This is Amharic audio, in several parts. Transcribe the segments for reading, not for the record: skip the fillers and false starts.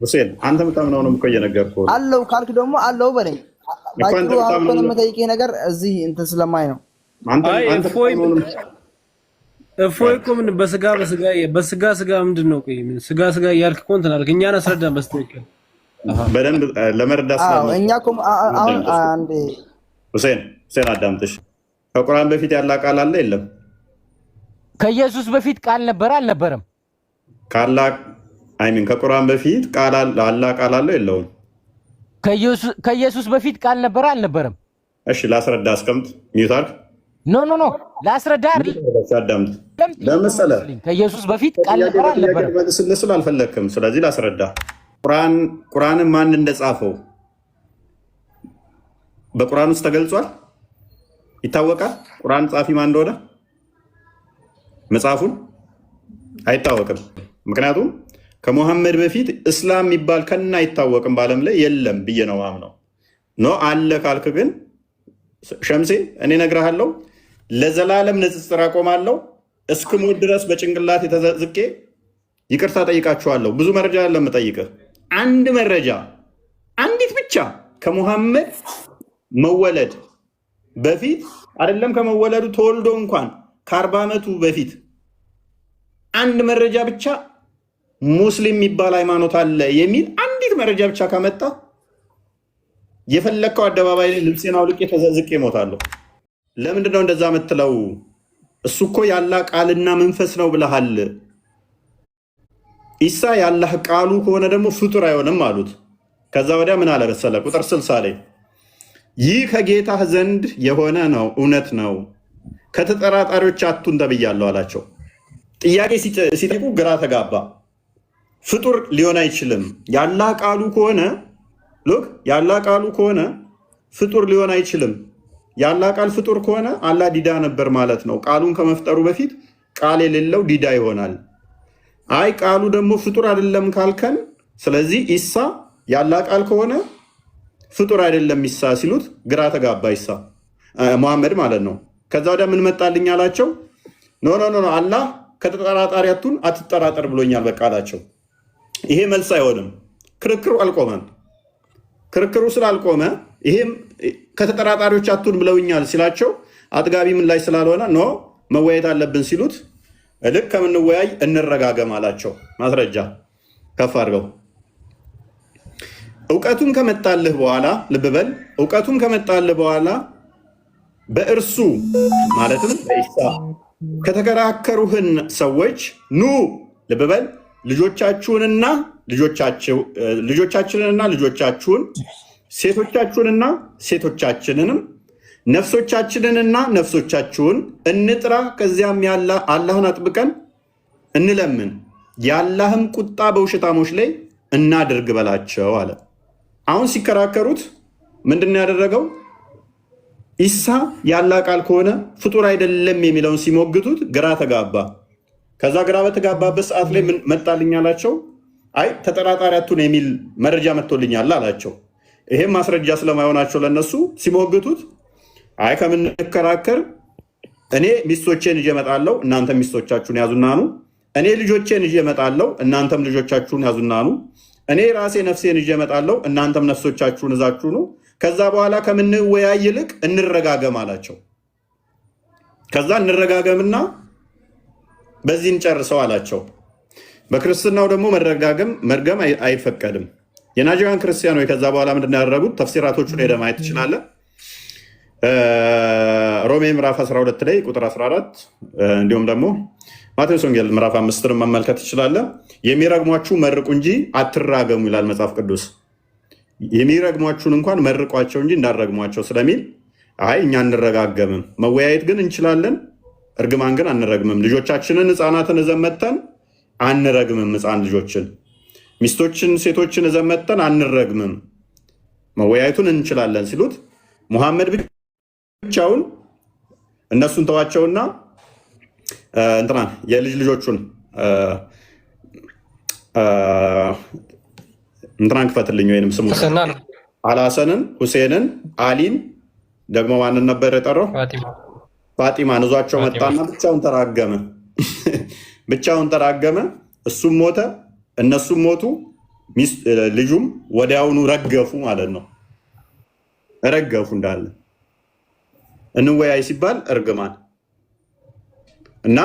ሁሴን አንተ የምታምነውን እኮ እየነገርኩህ ነው። አለው ካልክ ደግሞ አለው በለኝ። ባጭሩ አሁን የምጠይቅህ ነገር እዚህ እንትን ስለማይ ነው። እፎይ እኮ ምን በስጋ ምንድን ነው? ቆይ ምን ስጋ እያልክ እኮ እንትን አልክ። እኛን አስረዳን በስተቀር በደንብ ለመረዳት አዎ እኛ እኮ አሁን አንዴ ሁሴን አዳምጥሽ። ከቁርአን በፊት ያለ ቃል አለ የለም? ከኢየሱስ በፊት ቃል ነበር አልነበረም? ከቁርአን በፊት ቃል አለ የለውም? ከኢየሱስ በፊት ቃል ነበር አልነበረም? እሺ ላስረዳ። አስቀምጥ። ሚውታር ኖ ላስረዳ አይደል? አዳምጥ። ለምሳሌ ከኢየሱስ በፊት ቃል ነበር አልነበረም? መልስልህ አልፈለክም። ስለዚህ ላስረዳ። ቁርአንን ማን እንደጻፈው በቁርአን ውስጥ ተገልጿል? ይታወቃል? ቁርአን ጻፊ ማን እንደሆነ መጽሐፉን አይታወቅም። ምክንያቱም ከሙሐመድ በፊት እስላም የሚባል ከና አይታወቅም፣ በዓለም ላይ የለም ብዬ ነው ማምነው። ኖ አለ ካልክ ግን ሸምሴ እኔ እነግርሃለሁ፣ ለዘላለም ንጽጽር አቆማለሁ። እስክሞት ድረስ በጭንቅላት የተዘዝቄ ይቅርታ ጠይቃችኋለሁ። ብዙ መረጃ ያለ የምጠይቅህ አንድ መረጃ አንዲት ብቻ ከሙሐመድ መወለድ በፊት አይደለም ከመወለዱ ተወልዶ እንኳን ከ40 ዓመቱ በፊት አንድ መረጃ ብቻ ሙስሊም የሚባል ሃይማኖት አለ የሚል አንዲት መረጃ ብቻ ካመጣ የፈለከው አደባባይ ላይ ልብሴን አውልቄ ተዘዝቄ እሞታለሁ። ለምንድን ነው እንደዛ የምትለው? እሱ እኮ ያላህ ቃልና መንፈስ ነው ብለሃል። ኢሳ ያላህ ቃሉ ከሆነ ደግሞ ፍጡር አይሆንም አሉት። ከዛ ወዲያ ምን አለ መሰለህ? ቁጥር 60 ላይ ይህ ከጌታህ ዘንድ የሆነ ነው፣ እውነት ነው፣ ከተጠራጣሪዎች አቱን ተብያለሁ አላቸው። ጥያቄ ሲጠይቁ ግራ ተጋባ። ፍጡር ሊሆን አይችልም። ያላህ ቃሉ ከሆነ ፍጡር ሊሆን አይችልም። ያላህ ቃል ፍጡር ከሆነ አላህ ዲዳ ነበር ማለት ነው። ቃሉን ከመፍጠሩ በፊት ቃል የሌለው ዲዳ ይሆናል። አይ ቃሉ ደግሞ ፍጡር አይደለም ካልከን፣ ስለዚህ ኢሳ ያላህ ቃል ከሆነ ፍጡር አይደለም ኢሳ ሲሉት ግራ ተጋባ። ኢሳ ሙሐመድ ማለት ነው። ከዛ ወዲያ ምን መጣልኝ አላቸው። ኖ አላህ ከተጠራጣሪ አትጠራጠር ብሎኛል በቃ አላቸው። ይሄ መልስ አይሆንም። ክርክሩ አልቆመም። ክርክሩ ስላልቆመ ይሄም ከተጠራጣሪዎች አቱን ብለውኛል ሲላቸው አጥጋቢ ምላሽ ስላልሆነ ኖ መወያየት አለብን ሲሉት ልክ ከምንወያይ እንረጋገም አላቸው። ማስረጃ ከፍ አድርገው እውቀቱን ከመጣልህ በኋላ ልብ በል፣ እውቀቱን ከመጣልህ በኋላ በእርሱ ማለትም በኢሳ ከተከራከሩህን ሰዎች ኑ ልብ በል ልጆቻችሁንና ልጆቻችሁን ሴቶቻችሁንና ሴቶቻችንንም ነፍሶቻችንንና ነፍሶቻችሁን እንጥራ። ከዚያም አላህን አጥብቀን እንለምን፣ የአላህም ቁጣ በውሸታሞች ላይ እናድርግ በላቸው አለ። አሁን ሲከራከሩት ምንድን ነው ያደረገው? ኢሳ ያላህ ቃል ከሆነ ፍጡር አይደለም የሚለውን ሲሞግቱት ግራ ተጋባ። ከዛ ግራ በተጋባበት ሰዓት ላይ መጣልኝ አላቸው። አይ ተጠራጣሪ አቱን የሚል መረጃ መጥቶልኛል አላቸው። ይሄም ማስረጃ ስለማይሆናቸው ለነሱ ሲሞግቱት አይ ከምንከራከር እኔ ሚስቶቼን ይዤ እመጣለሁ፣ እናንተ ሚስቶቻችሁን ያዙና ኑ። እኔ ልጆቼን ይዤ እመጣለሁ፣ እናንተም ልጆቻችሁን ያዙና ኑ። እኔ ራሴ ነፍሴን ይዤ እመጣለሁ፣ እናንተም ነፍሶቻችሁን ይዛችሁ ኑ። ከዛ በኋላ ከምንወያይ ይልቅ እንረጋገም አላቸው። ከዛ እንረጋገምና በዚህ እንጨርሰው አላቸው። በክርስትናው ደግሞ መርገም አይፈቀድም። የናጂያን ክርስቲያኖች ከዛ በኋላ ምንድን ነው ያደረጉት? ተፍሲራቶቹን ሄደህ ማየት ትችላለህ። ሮሜ ምዕራፍ 12 ላይ ቁጥር 14 እንዲሁም ደግሞ ማቴዎስ ወንጌል ምዕራፍ 5 መመልከት ትችላለህ። የሚረግሟችሁ መርቁ እንጂ አትራገሙ ይላል መጽሐፍ ቅዱስ። የሚረግሟችሁን እንኳን መርቋቸው እንጂ እንዳረግሟቸው ስለሚል አይ እኛ አንረጋገምም። መወያየት ግን እንችላለን፣ እርግማን ግን አንረግምም። ልጆቻችንን ህፃናትን እዘመተን አንረግምም። ህፃን ልጆችን ሚስቶችን ሴቶችን እዘመተን አንረግምም። መወያየቱን እንችላለን ሲሉት ሙሐመድ ብቻውን እነሱን ተዋቸውና እንትናን የልጅ ልጆቹን እንትናን ክፈትልኝ ወይንም ስሙ አልሐሰንን፣ ሁሴንን፣ አሊን ደግሞ ማንን ነበር የጠራው? ፋጢማን እዟቸው መጣና ብቻውን ተራገመ። እሱም ሞተ፣ እነሱም ሞቱ። ልጁም ወዲያውኑ ረገፉ ማለት ነው። ረገፉ እንዳለ እንወያይ ሲባል እርግማን እና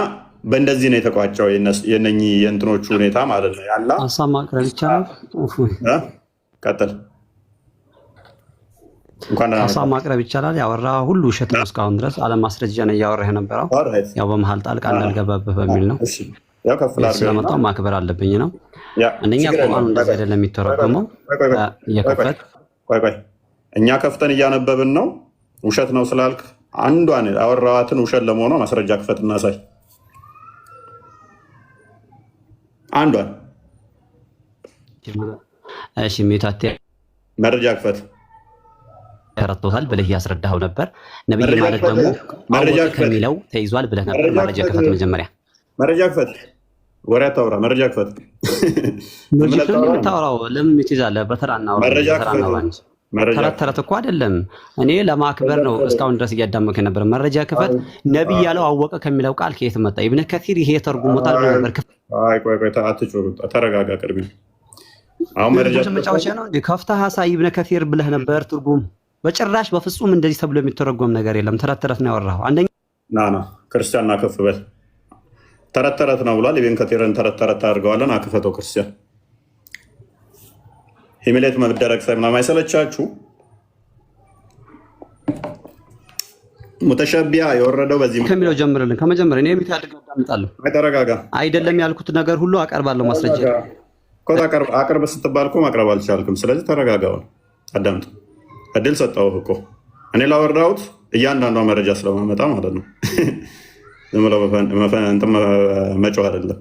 በእንደዚህ ነው የተቋጨው የነኚህ የእንትኖቹ ሁኔታ ማለት ነው። ያላ ሀሳብ ማቅረብ ይቻላል። ቀጥል። ሀሳብ ማቅረብ ይቻላል። ያወራ ሁሉ ውሸት ነው እስካሁን ድረስ አለማስረጃ ነው እያወራህ የነበረው። ያው በመሀል ጣልቃ እንዳልገባብህ በሚል ነው። ያው ከፍላ ስለመጣው ማክበር አለብኝ ነው። አንደኛ ቁርአኑ እንደዚህ አይደለም የሚተረጎመው። እየከፈት ቆይ እኛ ከፍተን እያነበብን ነው። ውሸት ነው ስላልክ አንዷን አወራዋትን ውሸት ለመሆኗ ማስረጃ ክፈት እናሳይ። አንዷን እሺ ሜታቴ መረጃ ክፈት ተረቶታል ብለህ ያስረዳኸው ነበር። ነብይ ማለት ደግሞ መረጃ ከሚለው ተይዟል ብለህ ነበር። መረጃ ክፈት መጀመሪያ መረጃ ክፈት። ወሬ አታውራ፣ መረጃ ክፈት። ምን ታወራው? ለምን ትይዛለህ? በተራ እናውራ። ተረት ተረት እኮ አይደለም። እኔ ለማክበር ነው እስካሁን ድረስ እያዳመከ ነበር። መረጃ ክፈት። ነብይ ያለው አወቀ ከሚለው ቃል ከየት መጣ? ኢብኑ ከሲር ይሄ ተርጉሞታል ነበር። ቆይ አትጮህ፣ ተረጋጋ። ቅርቢ አሁን መረጃ መጫወቻ ነው እንዴ? ከፍተህ ሀሳብ ኢብኑ ከሲር ብለህ ነበር። ትርጉም በጭራሽ በፍጹም እንደዚህ ተብሎ የሚተረጎም ነገር የለም። ተረት ተረት ነው ያወራኸው። አንደኛ ና ክርስቲያን ና ከፍ በል። ተረት ተረት ነው ብሏል። ኢብኑ ከሲርን ተረት ተረት አድርገዋለን። አክፈተው ክርስቲያን ሂሚሌት መደረግ ምናምን አይሰለቻችሁ? ሙተሸቢያ የወረደው በዚህ ከሚለው ጀምርልን። ከመጀመሪያ እኔ የሚታደግ አዳምጣለሁ። ተረጋጋ። አይደለም ያልኩት ነገር ሁሉ አቀርባለሁ ማስረጃ። አቅርብ ስትባል እኮ ማቅረብ አልቻልክም። ስለዚህ ተረጋጋው፣ አዳምጥ። እድል ሰጠሁህ እኮ እኔ ላወራሁት እያንዳንዷ መረጃ ስለማመጣ ማለት ነው። ዝም ብለው መጮህ አይደለም።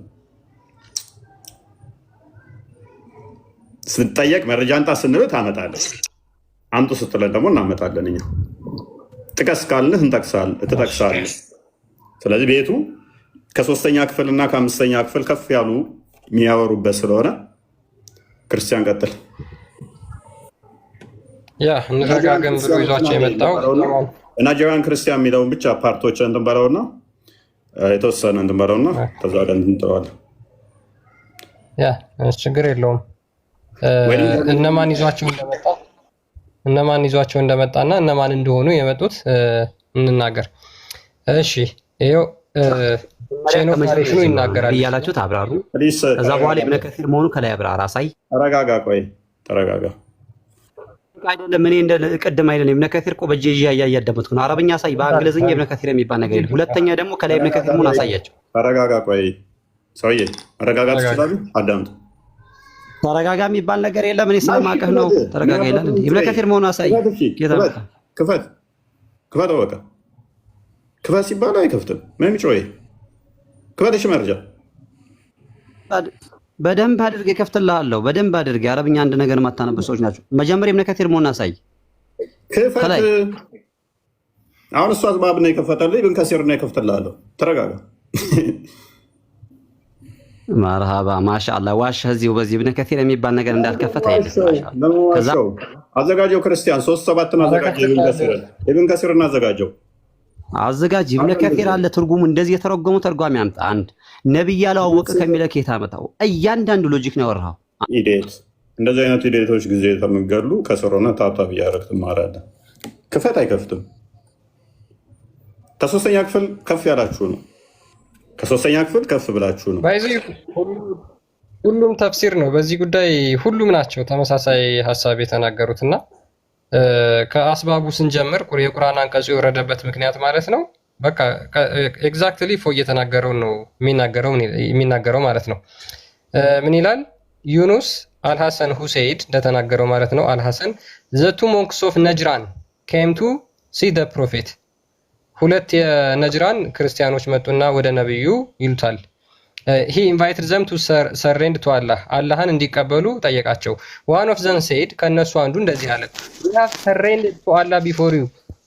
ስትጠየቅ መረጃ አንጣ ስንል ታመጣለህ። አምጡ ስትለን ደግሞ እናመጣለን። እኛ ጥቀስ ካልንህ ትጠቅሳለህ። ስለዚህ ቤቱ ከ3ኛ ክፍል እና ከ5ኛ ክፍል ከፍ ያሉ የሚያወሩበት ስለሆነ ክርስቲያን ቀጥል። እንረጋገም ብሎ ይዟቸው የመጣው ናይጄሪያን ክርስቲያን የሚለውን ብቻ ፓርቶች እንትን በለውና የተወሰነ እንትን በለውና ከዛ ጋር እንትን እንጥረዋለን። ችግር የለውም። እነማን ይዟቸው እንደመጣና እነማን እንደሆኑ የመጡት እንናገር። እሺ ይኸው ቼን ኦፍ ናሬሽኑ ይናገራል እያላችሁ ታብራሩ። ከዛ በኋላ ኢብኑ ከሲር መሆኑ ከላይ አብራራ። አሳይ። ተረጋጋ። ቆይ ተረጋጋ። አይደለም እኔ እንደ ቅድም አይደለም። ኢብኑ ከሲር እኮ በእጄ እያዳመጥኩ ነው። አረብኛ አሳይ። በእንግሊዝኛ ኢብኑ ከሲር የሚባል ነገር የለም። ሁለተኛ ደግሞ ከላይ ኢብኑ ከሲር መሆኑ አሳያቸው። ተረጋጋ። ቆይ ሰውዬ መረጋጋት ትችላለህ? አዳምጥ። ተረጋጋ የሚባል ነገር የለም። እኔ ስለማውቅህ ነው። ተረጋጋ ይላል እንዴ? ኢብኑ ከሲር መሆኑ አሳይ። ክፈት በቃ ክፈት ሲባል አይከፍትም። ምን ጮይ ክፈት። እሺ መረጃ በደንብ አድርጌ እከፍትልሃለሁ። በደንብ አድርጌ አረብኛ አንድ ነገር የማታነቡ ሰዎች ናቸው። መጀመሪያ ኢብኑ ከሲር መሆኑ አሳይ። ክፈት። አሁን እሱ አዝባብ ነው የከፈተልህ። ኢብኑ ከሲር ነው የከፍትልሃለሁ። ተረጋጋ። መርሃባ ማሻአላህ። ዋሽ እዚሁ በዚህ ኢብኑ ከሲር የሚባል ነገር እንዳልከፈት አይደለም። ከዛ አዘጋጀው ክርስቲያን 3:7 አዘጋጀው። ኢብኑ ከሲርን አዘጋጀው። አዘጋጅ። ኢብኑ ከሲር አለ ትርጉሙ እንደዚህ የተረጎሙ ተርጓሚ አምጣ። አንድ ነብይ ያለው አወቀ ከሚለው ከየት አመጣው? እያንዳንዱ ሎጂክ ነው ያወራው። ኢዴት እንደዚህ አይነት ኢዴቶች ጊዜ ተመገሉ ከሰሮና ታብታብ እያደረግህ ትማራለህ። ክፈት አይከፍትም። ከ3ኛ ክፍል ከፍ ያላችሁ ነው። ከ3ኛ ክፍል ከፍ ብላችሁ ነው። ሁሉም ተፍሲር ነው በዚህ ጉዳይ። ሁሉም ናቸው ተመሳሳይ ሀሳብ የተናገሩትና ከአስባቡ ስንጀምር የቁርአን አንቀጹ የወረደበት ምክንያት ማለት ነው። በቃ ኤግዛክትሊ ፎ እየተናገረው ነው የሚናገረው ማለት ነው። ምን ይላል? ዩኑስ አልሐሰን ሁሴይድ እንደተናገረው ማለት ነው። አልሐሰን ዘ ቱ ሞንክስ ኦፍ ነጅራን ኬም ቱ ሲ ደ ፕሮፌት። 2 የነጅራን ክርስቲያኖች መጡና ወደ ነብዩ ይሉታል። ሂ ኢንቫይትድ ዘም ቱ ሰሬንድ ቱ አላህ፣ አላህን እንዲቀበሉ ጠየቃቸው። ዋን ኦፍ ዘም ሴድ፣ ከነሱ አንዱ እንደዚህ አለ፣ ዊ ሃቭ ሰሬንድድ ቱ አላህ ቢፎር ዩ፣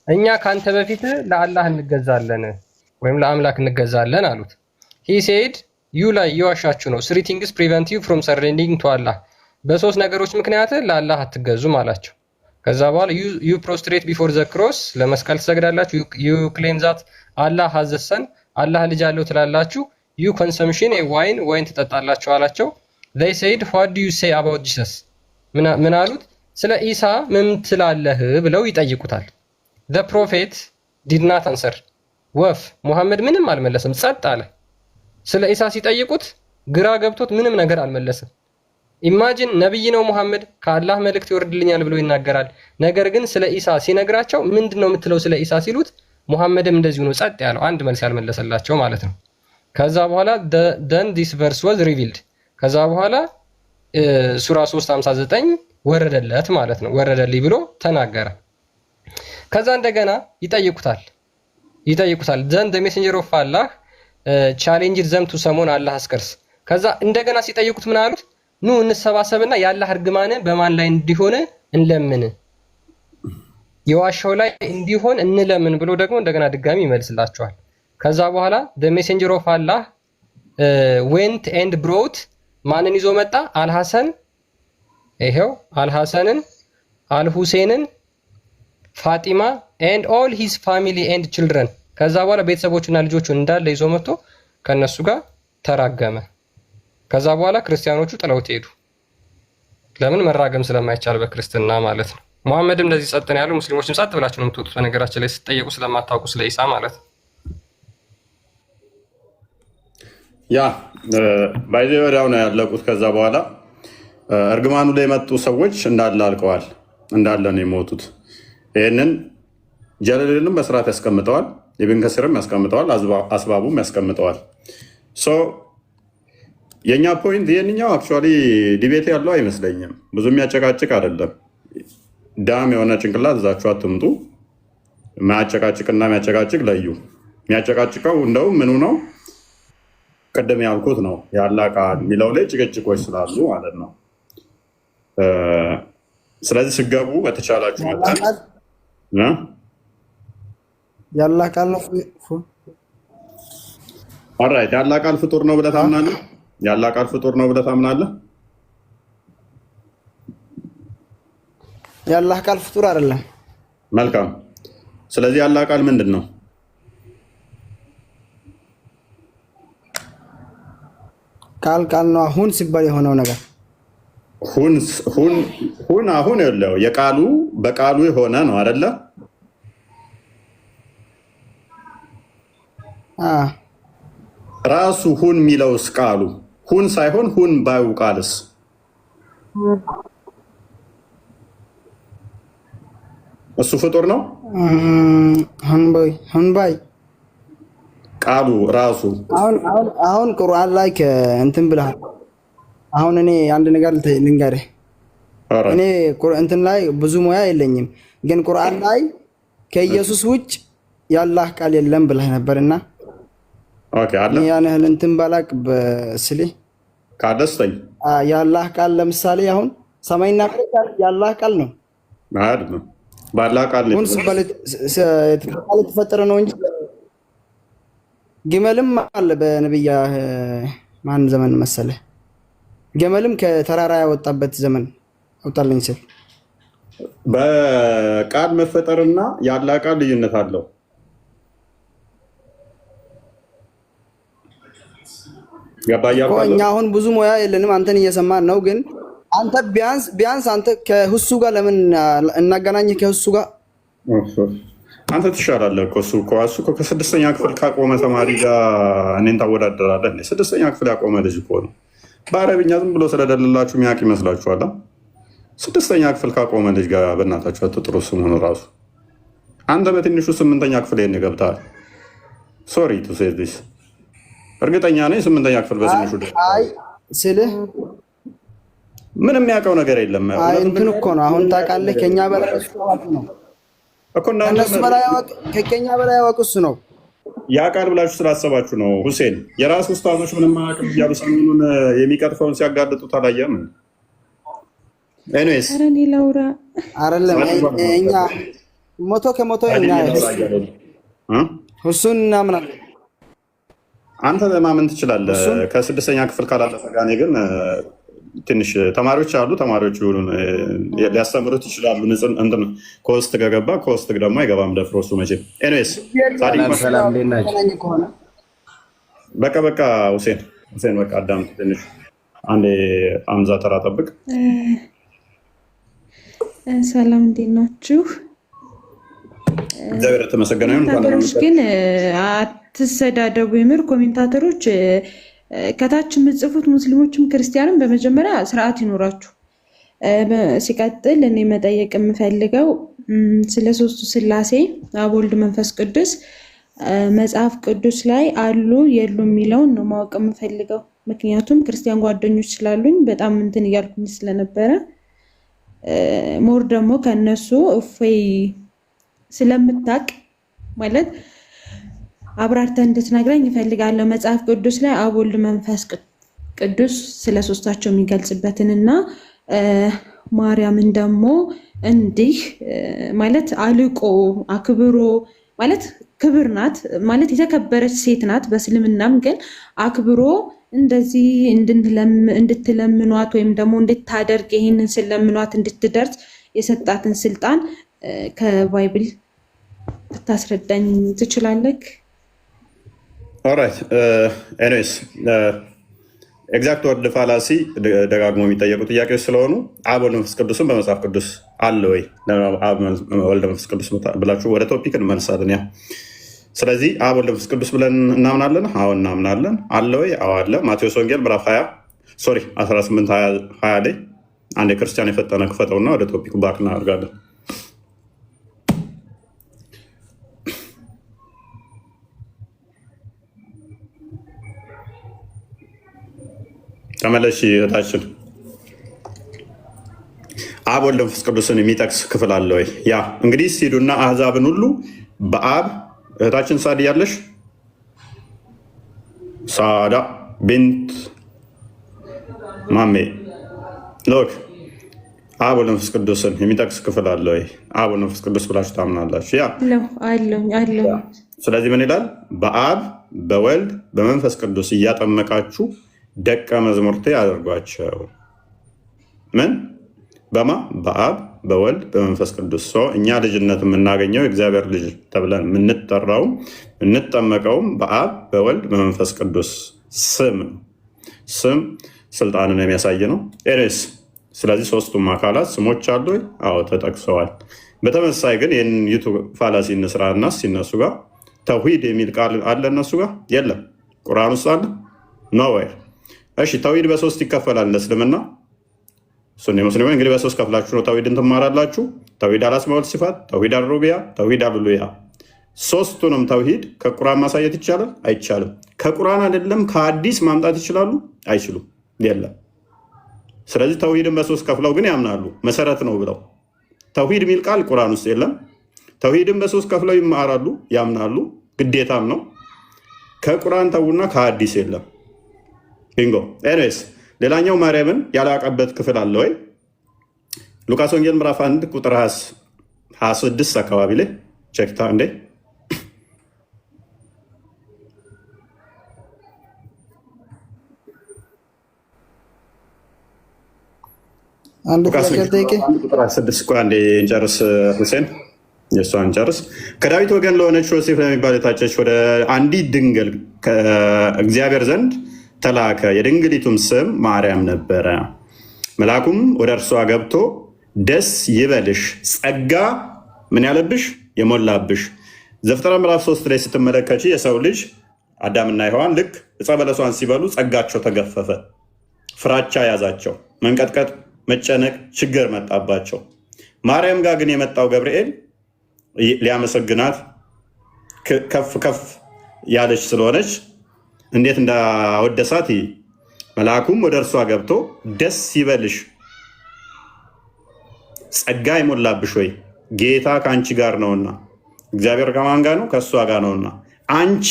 እኛ ካንተ በፊት ለአላህ እንገዛለን ወይም ለአምላክ እንገዛለን አሉት። ሂ ሴድ ዩ ላይ እየዋሻችሁ ነው። 3 ቲንግስ ፕሪቨንት ዩ ፍሮም ሰሬንዲንግ ቱ አላህ፣ በ3 ነገሮች ምክንያት ለአላህ አትገዙም አላቸው። ከዛ በኋላ ዩ ፕሮስትሬት ቢፎር ዘ ክሮስ፣ ለመስቀል ትሰግዳላችሁ። ዩ ክሌም ዛት አላህ ሀዘሰን፣ አላህ ልጅ አለው ትላላችሁ። ዩ ኮንሰምሽን ዋይን ትጠጣላችሁ አላቸው። they said what do you say about Jesus ምን አሉት? ስለ ኢሳ ምን ትላለህ ብለው ይጠይቁታል። the prophet did not answer ወፍ ሙሐመድ ምንም አልመለሰም፣ ጸጥ አለ። ስለ ኢሳ ሲጠይቁት ግራ ገብቶት ምንም ነገር አልመለሰም። ኢማጂን ነብይ ነው ሙሐመድ ከአላህ መልእክት ይወርድልኛል ብሎ ይናገራል። ነገር ግን ስለ ኢሳ ሲነግራቸው ምንድነው የምትለው ስለ ኢሳ ሲሉት ሙሐመድም እንደዚሁ ነው ጸጥ ያለው፣ አንድ መልስ ያልመለሰላቸው ማለት ነው። ከዛ በኋላ then this verse was revealed ከዛ በኋላ ሱራ 359 ወረደለት ማለት ነው። ወረደልኝ ብሎ ተናገረ። ከዛ እንደገና ይጠይቁታል then the messenger of Allah challenged them to summon Allah's curse ከዛ እንደገና ሲጠይቁት ምን አሉት? ኑ እንሰባሰብና የአላህ እርግማን በማን ላይ እንዲሆን እንለምን፣ የዋሻው ላይ እንዲሆን እንለምን ብሎ ደግሞ እንደገና ድጋሚ ይመልስላቸዋል። ከዛ በኋላ the messenger of Allah went and brought ማንን ይዞ መጣ? አልሐሰን፣ ይሄው አልሐሰንን፣ አልሁሴንን፣ ፋጢማ and all his family and children ከዛ በኋላ ቤተሰቦቹና ልጆቹን እንዳለ ይዞ መጥቶ ከነሱ ጋር ተራገመ። ከዛ በኋላ ክርስቲያኖቹ ጥለውት ሄዱ። ለምን? መራገም ስለማይቻል በክርስትና ማለት ነው። ሙሐመድም እንደዚህ ጸጥ ነው ያለው። ሙስሊሞችም ጸጥ ብላችሁ ነው የምትወጡት። በነገራችን ላይ ስትጠየቁ ስለማታውቁ ስለ ኢሳ ማለት ነው። ያ ባይዘ ወዲያው ነው ያለቁት። ከዛ በኋላ እርግማኑ ላይ የመጡ ሰዎች እንዳለ አልቀዋል፣ እንዳለ ነው የሞቱት። ይህንን ጀለልንም በስርዓት ያስቀምጠዋል፣ ኢብን ከሲርም ያስቀምጠዋል፣ አስባቡም ያስቀምጠዋል። የእኛ ፖይንት ይህንኛው አክቹዋሊ ዲቤት ያለው አይመስለኝም። ብዙ የሚያጨቃጭቅ አይደለም። ዳም የሆነ ጭንቅላት እዛችሁ አትምጡ። የሚያጨቃጭቅና የሚያጨቃጭቅ ለዩ። የሚያጨቃጭቀው እንደውም ምኑ ነው? ቅድም ያልኩት ነው። የአላህ ቃል የሚለው ላይ ጭቅጭቆች ስላሉ ማለት ነው። ስለዚህ ስገቡ በተቻላችሁ መጠን የአላህ ቃል ነው። ኦልራይት የአላህ ቃል ፍጡር ነው ብለህ ታምናለህ? የአላህ ቃል ፍጡር ነው ብለህ ታምናለህ? የአላህ ቃል ፍጡር አይደለም። መልካም። ስለዚህ የአላህ ቃል ምንድን ነው? ቃል ነው። አሁን ሲባል የሆነው ነገር ሁን አሁን የለው የቃሉ በቃሉ የሆነ ነው አይደለ? ራሱ ሁን የሚለውስ ቃሉ ሁን ሳይሆን ሁን ባዩ ቃልስ እሱ ፍጡር ነው? ሁን ባይ ቃሉ ራሱ አሁን ቁርአን ላይ እንትን ብለሃል። አሁን እኔ አንድ ነገር ልንገርህ። እኔ እንትን ላይ ብዙ ሙያ የለኝም፣ ግን ቁርአን ላይ ከኢየሱስ ውጭ የአላህ ቃል የለም ብለህ ነበርና ያን ያህል እንትን ባላቅ በስሌ ካደስተኝ የአላህ ቃል ለምሳሌ አሁን ሰማይና መሬት የአላህ ቃል ነው አይደል? በአላህ ቃል ነው የተፈጠረ ነው እንጂ ግመልም አለ በነብያ ማን ዘመን መሰለ? ግመልም ከተራራ ያወጣበት ዘመን አውጣልኝ ሲል በቃል መፈጠርና የአላህ ቃል ልዩነት አለው። እኛ አሁን ብዙ ሙያ የለንም፣ አንተን እየሰማን ነው። ግን አንተ ቢያንስ አንተ ከሁሱ ጋር ለምን እናገናኝህ? ከሁሱ ጋር አንተ ትሻላለህ እኮ። እሱ እኮ ከስድስተኛ ክፍል ካቆመ ተማሪ ጋር እኔን ታወዳደራለህ? ስድስተኛ ክፍል ያቆመ ልጅ እኮ ነው። በአረብኛ ዝም ብሎ ስለደለላችሁ የሚያውቅ ይመስላችኋል? ስድስተኛ ክፍል ካቆመ ልጅ ጋር በእናታችሁ አትጥሩ ስሙን ራሱ። አንተ በትንሹ ስምንተኛ ክፍል ይሄን ገብተሃል። ሶሪ ቱ ሴ ዲስ እርግጠኛ ነኝ ስምንተኛ ክፍል በትንሹ ስልህ ምንም የሚያውቀው ነገር የለም። እንትን እኮ ነው አሁን ታውቃለህ፣ ከኛ በላይ ነው እኮ እነሱ ከኛ በላይ ያወቅ እሱ ነው። ያውቃል ብላችሁ ስላሰባችሁ ነው። ሁሴን የራሱ ኡስታዞች ምንም አያውቅም እያሉ ሰሞኑን የሚቀጥፈውን ሲያጋልጡት አላየህም? ኤኒዌይስ እኔ ላውራ አይደለም እኛ ሞቶ ከሞቶ እኛ ሁሱን እናምናለን። አንተ ለማመን ትችላለህ ከስድስተኛ ክፍል ካላለፈ ጋር። እኔ ግን ትንሽ ተማሪዎች አሉ፣ ተማሪዎች ሊያስተምሩት ይችላሉ። እንትን ኮስት ከገባ ኮስት ደግሞ አይገባም ደፍሮ እሱ መቼም። ኤኒዌይስ በቃ ሁሴን በቃ አዳምጥ ትንሽ አንዴ አምዛ ተራ ጠብቅ። ሰላም እንዴት ናችሁ? እግዚአብሔር የተመሰገነ ይሁን። ኮሜንታተሮች ግን አትሰዳደቡ። የምር ኮሜንታተሮች ከታች የምትጽፉት ሙስሊሞችም ክርስቲያንም በመጀመሪያ ስርዓት ይኖራችሁ። ሲቀጥል እኔ መጠየቅ የምፈልገው ስለ ሶስቱ ስላሴ አብ፣ ወልድ፣ መንፈስ ቅዱስ መጽሐፍ ቅዱስ ላይ አሉ የሉ የሚለውን ነው ማወቅ የምፈልገው። ምክንያቱም ክርስቲያን ጓደኞች ስላሉኝ በጣም እንትን እያልኩኝ ስለነበረ ሞር ደግሞ ከነሱ እፎይ ስለምታቅ ማለት አብራርተህ እንድትነግረኝ እፈልጋለሁ። መጽሐፍ ቅዱስ ላይ አብ፣ ወልድ፣ መንፈስ ቅዱስ ስለ ሶስታቸው የሚገልጽበትንና ማርያምን ደግሞ እንዲህ ማለት አልቆ አክብሮ ማለት ክብር ናት ማለት የተከበረች ሴት ናት። በእስልምናም ግን አክብሮ እንደዚህ እንድትለምኗት ወይም ደግሞ እንድታደርግ ይሄንን ስለምኗት እንድትደርስ የሰጣትን ስልጣን ከባይብል ልታስረዳኝ ትችላለህ? ኦራይት ኤኒዌይስ ኤግዛክት ወርድ ፋላሲ ደጋግሞ የሚጠየቁ ጥያቄዎች ስለሆኑ አብ ወልድ መንፈስ ቅዱስም በመጽሐፍ ቅዱስ አለ ወይ አብ ወልድ መንፈስ ቅዱስ ብላችሁ ወደ ቶፒክ እንመልሳለን። ያ ስለዚህ አብ ወልድ መንፈስ ቅዱስ ብለን እናምናለን። አዎ እናምናለን። አለ ወይ? አዎ አለ። ማቴዎስ ወንጌል ምዕራፍ 18 20 ላይ አንድ የክርስቲያን የፈጠነ ክፈተውና ወደ ቶፒኩ ባክ እናደርጋለን። ተመለሽ እህታችን። አብ ወልድ መንፈስ ቅዱስን የሚጠቅስ ክፍል አለ ወይ? ያ እንግዲህ ሲዱና አህዛብን ሁሉ በአብ እህታችን ሳዲ ያለሽ ሳዳ ቢንት ማሜ ሎክ አብ ወልድ መንፈስ ቅዱስን የሚጠቅስ ክፍል አለ ወይ? አብ ወልድ መንፈስ ቅዱስ ብላችሁ ታምናላችሁ? ያ አለው። ስለዚህ ምን ይላል? በአብ በወልድ በመንፈስ ቅዱስ እያጠመቃችሁ ደቀ መዝሙርቴ አድርጓቸው። ምን በማ በአብ በወልድ በመንፈስ ቅዱስ። እኛ ልጅነት የምናገኘው እግዚአብሔር ልጅ ተብለን የምንጠራውም የምንጠመቀውም በአብ በወልድ በመንፈስ ቅዱስ ስም ነው። ስም ስልጣንን የሚያሳይ ነው። ኤሬስ ስለዚህ ሶስቱም አካላት ስሞች አሉ። አዎ ተጠቅሰዋል። በተመሳይ ግን ይህን ዩቱብ ፋላሲ እንስራና ሲነሱ ጋር ተውሂድ የሚል ቃል አለ እነሱ ጋር የለም። ቁርአን ውስጥ አለ ኖዌር። እሺ ተውሂድ በሶስት ይከፈላል እንደ እስልምና። ሱኒ ሙስሊሞች እንግዲህ በሶስት ከፍላችሁ ነው ተውሂድን ትማራላችሁ። ተውሂድ አልአስማእ ወልሲፋት፣ ተውሂድ አልሩቢያ፣ ተውሂድ አልኡሉሂያ። ሶስቱንም ተውሂድ ከቁርአን ማሳየት ይቻላል? አይቻልም። ከቁርአን አይደለም ከሐዲስ ማምጣት ይችላሉ? አይችሉም። የለም። ስለዚህ ተውሂድን በሶስት ከፍለው ግን ያምናሉ መሰረት ነው ብለው። ተውሂድ የሚል ቃል ቁርአን ውስጥ የለም። ተውሂድን በሶስት ከፍለው ይማራሉ፣ ያምናሉ፣ ግዴታም ነው። ከቁርአን ተውና ከሐዲስ የለም። ቢንጎ። ኤኒዌይስ ሌላኛው ማርያምን ያላቀበት ክፍል አለ ወይ? ሉቃስ ወንጌል ምዕራፍ 1 ቁጥር 26 አካባቢ ላይ ቸክታ እንዴ ቁጥር 26 አንዴ እንጨርስ ሁሴን፣ የእሷን ጨርስ። ከዳዊት ወገን ለሆነች ዮሴፍ ለሚባል የታጨች ወደ አንዲት ድንግል ከእግዚአብሔር ዘንድ ተላከ። የድንግሊቱም ስም ማርያም ነበረ። መልአኩም ወደ እርሷ ገብቶ ደስ ይበልሽ፣ ጸጋ ምን ያለብሽ የሞላብሽ። ዘፍጥረት ምዕራፍ 3 ላይ ስትመለከች የሰው ልጅ አዳምና ሔዋን ልክ ዕፀ በለሷን ሲበሉ ጸጋቸው ተገፈፈ፣ ፍራቻ ያዛቸው፣ መንቀጥቀጥ፣ መጨነቅ፣ ችግር መጣባቸው። ማርያም ጋር ግን የመጣው ገብርኤል ሊያመሰግናት ከፍ ከፍ ያለች ስለሆነች እንዴት እንዳወደሳት። መልአኩም ወደ እርሷ ገብቶ ደስ ይበልሽ፣ ጸጋ የሞላብሽ ወይ ጌታ ከአንቺ ጋር ነውና። እግዚአብሔር ከማን ጋር ነው? ከእሷ ጋር ነውና። አንቺ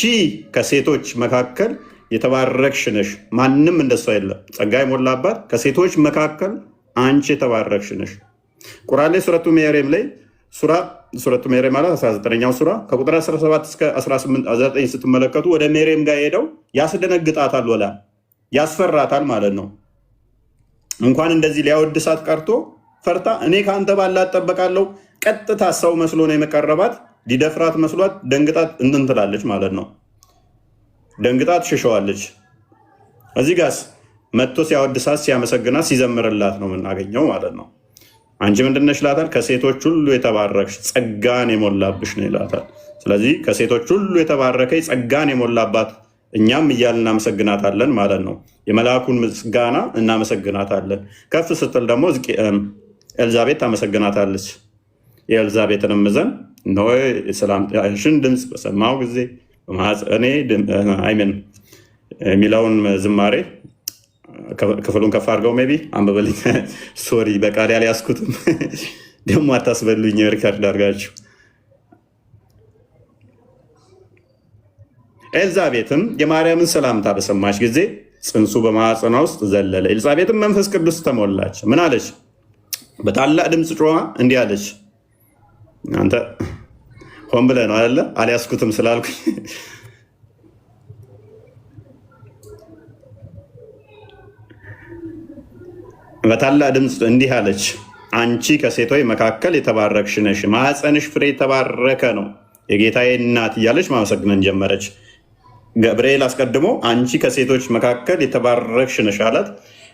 ከሴቶች መካከል የተባረክሽ ነሽ። ማንም እንደሷ የለም። ጸጋ የሞላባት ከሴቶች መካከል አንቺ የተባረክሽ ነሽ። ቁርአን ላይ ሱረቱ መርየም ላይ ሱረቱ መርየም ማለት 19ኛው ሱራ ከቁጥር 17 እስከ 18 ስትመለከቱ ወደ መርየም ጋር ሄደው ያስደነግጣታል፣ ወላ ያስፈራታል ማለት ነው። እንኳን እንደዚህ ሊያወድሳት ቀርቶ ፈርታ እኔ ከአንተ ባላት እጠበቃለሁ። ቀጥታ ሰው መስሎ ነው የመቀረባት። ሊደፍራት መስሏት ደንግጣት እንትን ትላለች ማለት ነው። ደንግጣት ትሸሸዋለች። እዚህ ጋስ መጥቶ ሲያወድሳት ሲያመሰግናት ሲዘምርላት ነው የምናገኘው ማለት ነው። አንቺ ምንድነሽ ይላታል? ከሴቶች ሁሉ የተባረክሽ ጸጋን የሞላብሽ ነው ይላታል። ስለዚህ ከሴቶች ሁሉ የተባረከች ጸጋን የሞላባት እኛም እያልን እናመሰግናታለን ማለት ነው። የመልአኩን ምስጋና እናመሰግናታለን። ከፍ ስትል ደግሞ ኤልዛቤት ታመሰግናታለች። የኤልዛቤትንም እዘን እነሆ የሰላምታሽን ድምፅ በሰማሁ ጊዜ በማኅፀኔ አይምን የሚለውን ዝማሬ ክፍሉን ከፍ አድርገው ሜይ ቢ አንብበልኝ። ሶሪ በቃል ያልያዝኩትም ደግሞ አታስበሉኝ፣ ሪከርድ አድርጋችሁ። ኤልዛቤትም የማርያምን ሰላምታ በሰማች ጊዜ ጽንሱ በማኅፀኗ ውስጥ ዘለለ። ኤልዛቤትም መንፈስ ቅዱስ ተሞላች። ምን አለች? በታላቅ ድምፅ ጮኻ እንዲህ አለች። አንተ ሆን ብለህ ነው አይደለ? አልያዝኩትም ስላልኩኝ በታላቅ ድምፅ እንዲህ አለች፣ አንቺ ከሴቶች መካከል የተባረክሽ ነሽ፣ ማኅፀንሽ ፍሬ የተባረከ ነው፣ የጌታዬ እናት እያለች ማመሰግነን ጀመረች። ገብርኤል አስቀድሞ አንቺ ከሴቶች መካከል የተባረክሽ ነሽ አላት።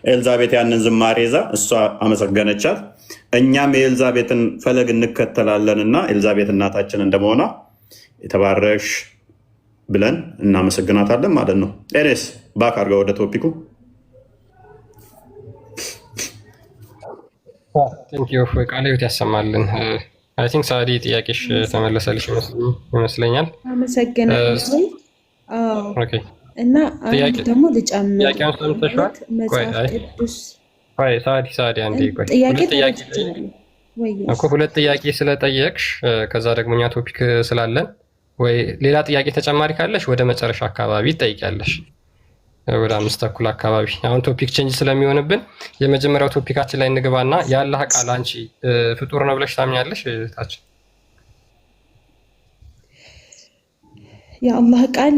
ኤልዛቤት ያንን ዝማሬ ይዛ እሷ አመሰገነቻት። እኛም የኤልዛቤትን ፈለግ እንከተላለንና ኤልዛቤት እናታችን እንደመሆኗ የተባረክሽ ብለን እናመሰግናታለን ማለት ነው። ኤሬስ ባክ አድርገው ወደ ቶፒኩ። ቃለ ሕይወት ያሰማልን። አይ ቲንክ ሳዲ ጥያቄሽ ተመለሰልሽ ይመስለኛል። አመሰግናለሁ። እና አንድ ደግሞ ልጨምር ሁለት ጥያቄ ስለጠየቅሽ ከዛ ደግሞ እኛ ቶፒክ ስላለን ወይ ሌላ ጥያቄ ተጨማሪ ካለሽ ወደ መጨረሻ አካባቢ ትጠይቂያለሽ፣ ወደ 5:30 አካባቢ። አሁን ቶፒክ ቼንጅ ስለሚሆንብን የመጀመሪያው ቶፒካችን ላይ እንግባና የአላህ ቃል አንቺ ፍጡር ነው ብለሽ ታምኛለሽ? ታችን የአላህ ቃል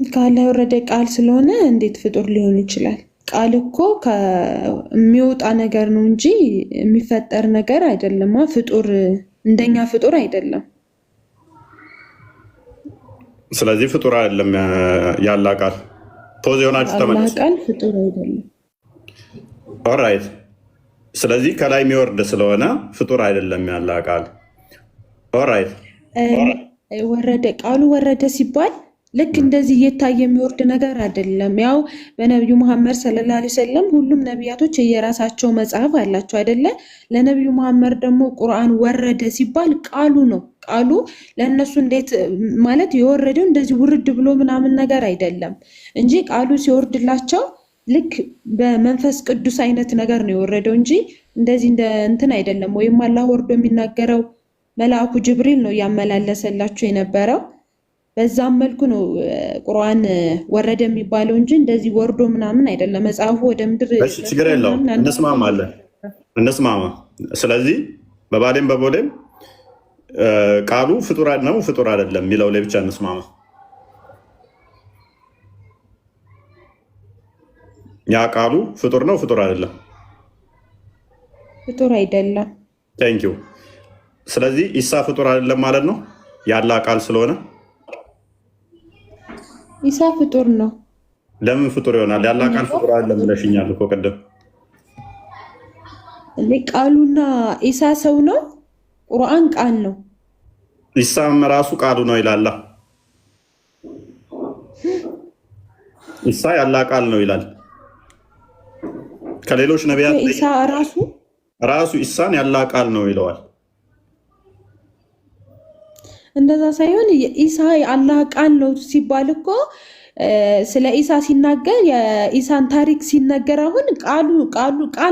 ከአላህ የወረደ ቃል ስለሆነ እንዴት ፍጡር ሊሆን ይችላል? ቃል እኮ የሚወጣ ነገር ነው እንጂ የሚፈጠር ነገር አይደለም። ፍጡር እንደኛ ፍጡር አይደለም። ስለዚህ ፍጡር አይደለም ያላ ቃል። ፖዝ የሆናችሁ ተመለሱ። ቃል ፍጡር አይደለም። ኦራይት። ስለዚህ ከላይ የሚወርድ ስለሆነ ፍጡር አይደለም ያላ ቃል። ኦራይት። ወረደ ቃሉ ወረደ ሲባል ልክ እንደዚህ እየታየ የሚወርድ ነገር አይደለም። ያው በነቢዩ መሐመድ ሰለላሁ ዐለይሂ ወሰለም ሁሉም ነቢያቶች የየራሳቸው መጽሐፍ አላቸው አይደለ? ለነቢዩ መሐመድ ደግሞ ቁርአን ወረደ ሲባል ቃሉ ነው። ቃሉ ለእነሱ እንዴት ማለት የወረደው እንደዚህ ውርድ ብሎ ምናምን ነገር አይደለም እንጂ ቃሉ ሲወርድላቸው ልክ በመንፈስ ቅዱስ አይነት ነገር ነው የወረደው እንጂ እንደዚህ እንደ እንትን አይደለም። ወይም አላህ ወርዶ የሚናገረው መልአኩ ጅብሪል ነው እያመላለሰላቸው የነበረው። በዛም መልኩ ነው ቁርአን ወረደ የሚባለው እንጂ እንደዚህ ወርዶ ምናምን አይደለም። መጽሐፉ ወደ ምድር ችግር የለውም። እንስማማለን፣ እንስማማ። ስለዚህ በባሌም በቦሌም ቃሉ ፍጡር ነው ፍጡር አይደለም የሚለው ላይ ብቻ እንስማማ። ያ ቃሉ ፍጡር ነው ፍጡር አይደለም? ፍጡር አይደለም። ቴንኪው። ስለዚህ ኢሳ ፍጡር አይደለም ማለት ነው ያላ ቃል ስለሆነ ኢሳ ፍጡር ነው። ለምን ፍጡር ይሆናል? ያላ ቃል ፍጡር አይደለም ብለሽኛል እኮ ቅድም። ቃሉና ኢሳ ሰው ነው፣ ቁርአን ቃል ነው። ኢሳም ራሱ ቃሉ ነው ይላል። ኢሳ ያላ ቃል ነው ይላል። ከሌሎች ነቢያት ኢሳ ራሱ ኢሳን ያላ ቃል ነው ይለዋል። እንደዛ ሳይሆን ኢሳ የአላህ ቃል ነው ሲባል እኮ ስለ ኢሳ ሲናገር የኢሳን ታሪክ ሲነገር አሁን ቃል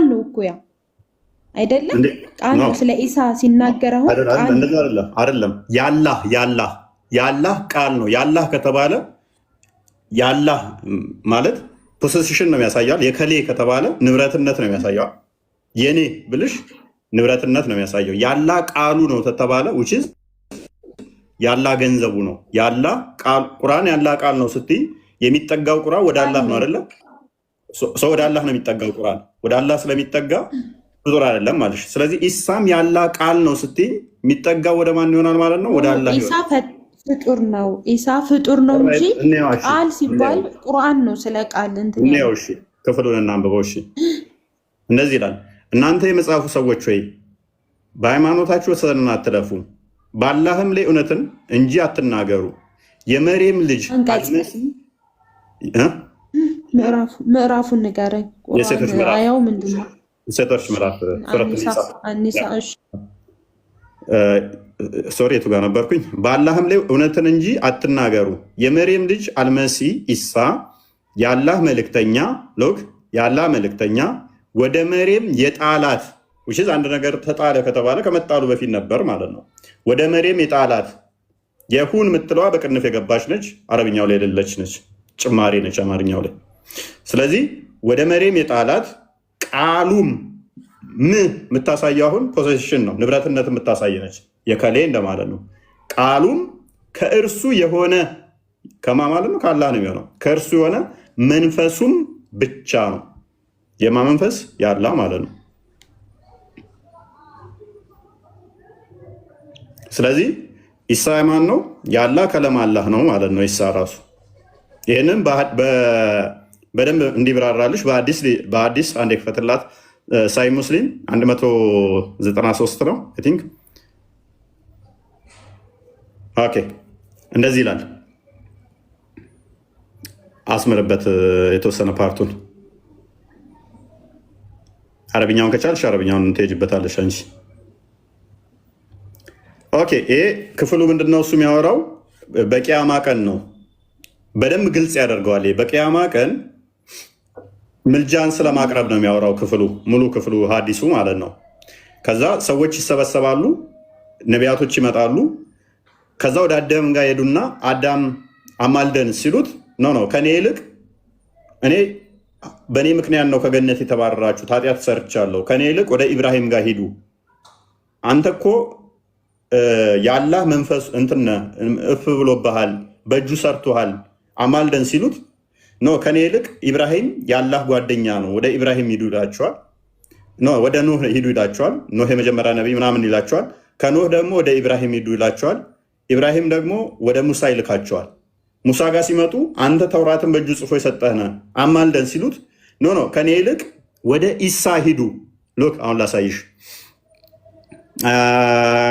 ነው እኮ ያ አይደለም? ቃል ነው። ስለ ኢሳ ሲናገር አሁን አይደለም። ያላህ ቃል ነው። ያላህ ከተባለ ያላህ ማለት ፖሴሽን ነው የሚያሳያል። የከሌ ከተባለ ንብረትነት ነው የሚያሳየው። የኔ ብልሽ ንብረትነት ነው የሚያሳየው። ያላ ቃሉ ነው ተተባለ ውጭ ያላ ገንዘቡ ነው። ያላ ቃል ቁርአን ያላ ቃል ነው ስትይ የሚጠጋው ቁርአን ወደ አላህ ነው አይደለ? ሰው ወደ አላህ ነው የሚጠጋው። ቁርአን ወደ አላህ ስለሚጠጋ ፍጡር አይደለም ማለት። ስለዚህ ኢሳም ያላ ቃል ነው ስትይ የሚጠጋው ወደ ማን ይሆናል ማለት ነው? ወደ አላህ። ኢሳ ፍጡር ነው። ኢሳ ፍጡር ነው እንጂ ቃል ሲባል ቁርአን ነው ስለ ቃል እንትን ክፍሉን እናንብበው። እሺ እንደዚህ ይላል፣ እናንተ የመጽሐፉ ሰዎች ወይ በሃይማኖታችሁ ወሰንን አትለፉ፣ በአላህም ላይ እውነትን እንጂ አትናገሩ። የመርየም ልጅ ምዕራፉን ንገረኝ። አያው ምንድን ነው? ሴቶች ምዕራፍ ሶሪ የቱ ጋር ነበርኩኝ? በአላህም ላይ እውነትን እንጂ አትናገሩ። የመርየም ልጅ አልመሲ ኢሳ የአላህ መልእክተኛ ሎክ የአላህ መልእክተኛ ወደ መርየም የጣላት ውሽዝ አንድ ነገር ተጣለ ከተባለ ከመጣሉ በፊት ነበር ማለት ነው። ወደ መርየም የጣላት የሁን የምትለዋ በቅንፍ የገባች ነች። አረብኛው ላይ የሌለች ነች፣ ጭማሪ ነች አማርኛው ላይ። ስለዚህ ወደ መርየም የጣላት ቃሉም የምታሳየው አሁን ፖሴሽን ነው፣ ንብረትነት የምታሳይ ነች፣ የከሌ እንደማለት ነው። ቃሉም ከእርሱ የሆነ ከማ ማለት ነው፣ ከአላህ ነው የሚሆነው። ከእርሱ የሆነ መንፈሱም ብቻ ነው። የማ መንፈስ? የአላህ ማለት ነው። ስለዚህ ኢሳ የማን ነው? የአላህ ከለም አላህ ነው ማለት ነው ኢሳ ራሱ። ይህንን በደንብ እንዲብራራልሽ በአዲስ አንድ የክፈትላት ሳይ ሙስሊም 193 ነው ቲንክ። ኦኬ እንደዚህ ይላል። አስምርበት የተወሰነ ፓርቱን። አረብኛውን ከቻልሽ አረብኛውን ትሄጅበታለሽ አንቺ። ኦኬ ይሄ ክፍሉ ምንድነው? እሱ የሚያወራው በቂያማ ቀን ነው። በደንብ ግልጽ ያደርገዋል። በቂያማ ቀን ምልጃን ስለማቅረብ ነው የሚያወራው ክፍሉ፣ ሙሉ ክፍሉ ሀዲሱ ማለት ነው። ከዛ ሰዎች ይሰበሰባሉ፣ ነቢያቶች ይመጣሉ። ከዛ ወደ አዳም ጋር ሄዱና አዳም አማልደን ሲሉት ነው ከኔ ይልቅ እኔ በእኔ ምክንያት ነው ከገነት የተባረራችሁት፣ ኃጢአት ሰርቻለሁ፣ ከኔ ይልቅ ወደ ኢብራሂም ጋር ሂዱ፣ አንተ እኮ የአላህ መንፈስ እንትነ እፍ ብሎብሃል፣ በእጁ ሰርቶሃል፣ አማልደን ሲሉት ነው ከኔ ይልቅ ኢብራሂም የአላህ ጓደኛ ነው፣ ወደ ኢብራሂም ሂዱ ይላቸዋል። ወደ ኖህ ሂዱ ይላቸዋል። ኖህ የመጀመሪያ ነቢይ ምናምን ይላቸዋል። ከኖህ ደግሞ ወደ ኢብራሂም ሂዱ ይላቸዋል። ኢብራሂም ደግሞ ወደ ሙሳ ይልካቸዋል። ሙሳ ጋር ሲመጡ አንተ ተውራትን በእጁ ጽፎ የሰጠህነ አማልደን ሲሉት ከኔ ይልቅ ወደ ኢሳ ሂዱ። ሎክ አሁን ላሳይሽ።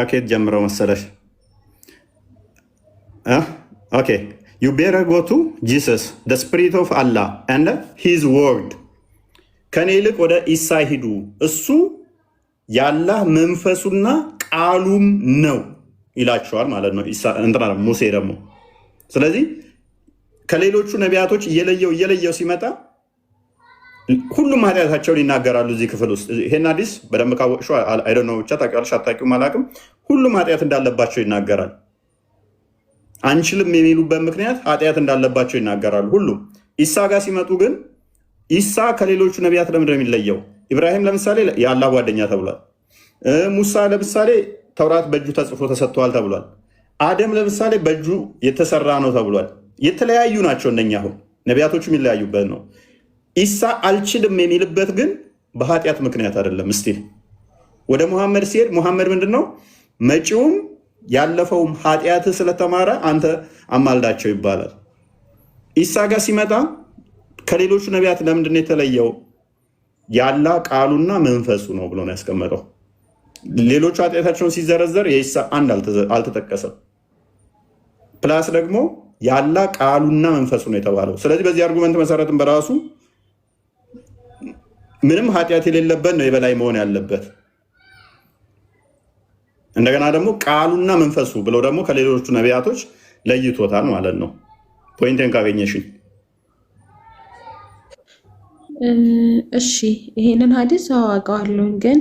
ከየት ጀምረው መሰለሽ? ኦኬ you better go to Jesus the spirit of Allah and his word። ከኔ ይልቅ ወደ ኢሳ ሂዱ፣ እሱ የአላህ መንፈሱና ቃሉም ነው ይላቸዋል ማለት ነው እንትና ሙሴ ደግሞ። ስለዚህ ከሌሎቹ ነቢያቶች እየለየው ሲመጣ ሁሉም ኃጢአታቸውን ይናገራሉ እዚህ ክፍል ውስጥ። ይሄን አዲስ በደንብ ካወቅሽው አይ ዶንት ኖ ብቻ ታውቂዋለሽ አታውቂውም አላውቅም፣ ሁሉም ኃጢአት እንዳለባቸው ይናገራል። አንችልም የሚሉበት ምክንያት ኃጢአት እንዳለባቸው ይናገራሉ ሁሉም። ኢሳ ጋር ሲመጡ ግን ኢሳ ከሌሎቹ ነቢያት ለምንድን ነው የሚለየው? ኢብራሂም ለምሳሌ የአላህ ጓደኛ ተብሏል። ሙሳ ለምሳሌ ተውራት በእጁ ተጽፎ ተሰጥቷል ተብሏል። አደም ለምሳሌ በእጁ የተሰራ ነው ተብሏል። የተለያዩ ናቸው እነኛ። አሁን ነቢያቶቹ የሚለያዩበት ነው። ኢሳ አልችልም የሚልበት ግን በኃጢአት ምክንያት አይደለም። እስቲ ወደ ሙሐመድ ሲሄድ ሙሐመድ ምንድን ነው መጪውም ያለፈውም ኃጢአት ስለተማረ አንተ አማልዳቸው ይባላል። ኢሳ ጋር ሲመጣ ከሌሎቹ ነቢያት ለምንድን ነው የተለየው? የአላህ ቃሉና መንፈሱ ነው ብሎ ነው ያስቀመጠው። ሌሎቹ ኃጢአታቸውን ሲዘረዘር የኢሳ አንድ አልተጠቀሰም። ፕላስ ደግሞ የአላህ ቃሉና መንፈሱ ነው የተባለው። ስለዚህ በዚህ አርጉመንት መሰረትም በራሱ ምንም ኃጢአት የሌለበት ነው የበላይ መሆን ያለበት። እንደገና ደግሞ ቃሉና መንፈሱ ብለው ደግሞ ከሌሎቹ ነቢያቶች ለይቶታል ማለት ነው። ፖይንቴን ካገኘሽኝ። እሺ ይሄንን ሀዲስ አዋቀዋለሁ፣ ግን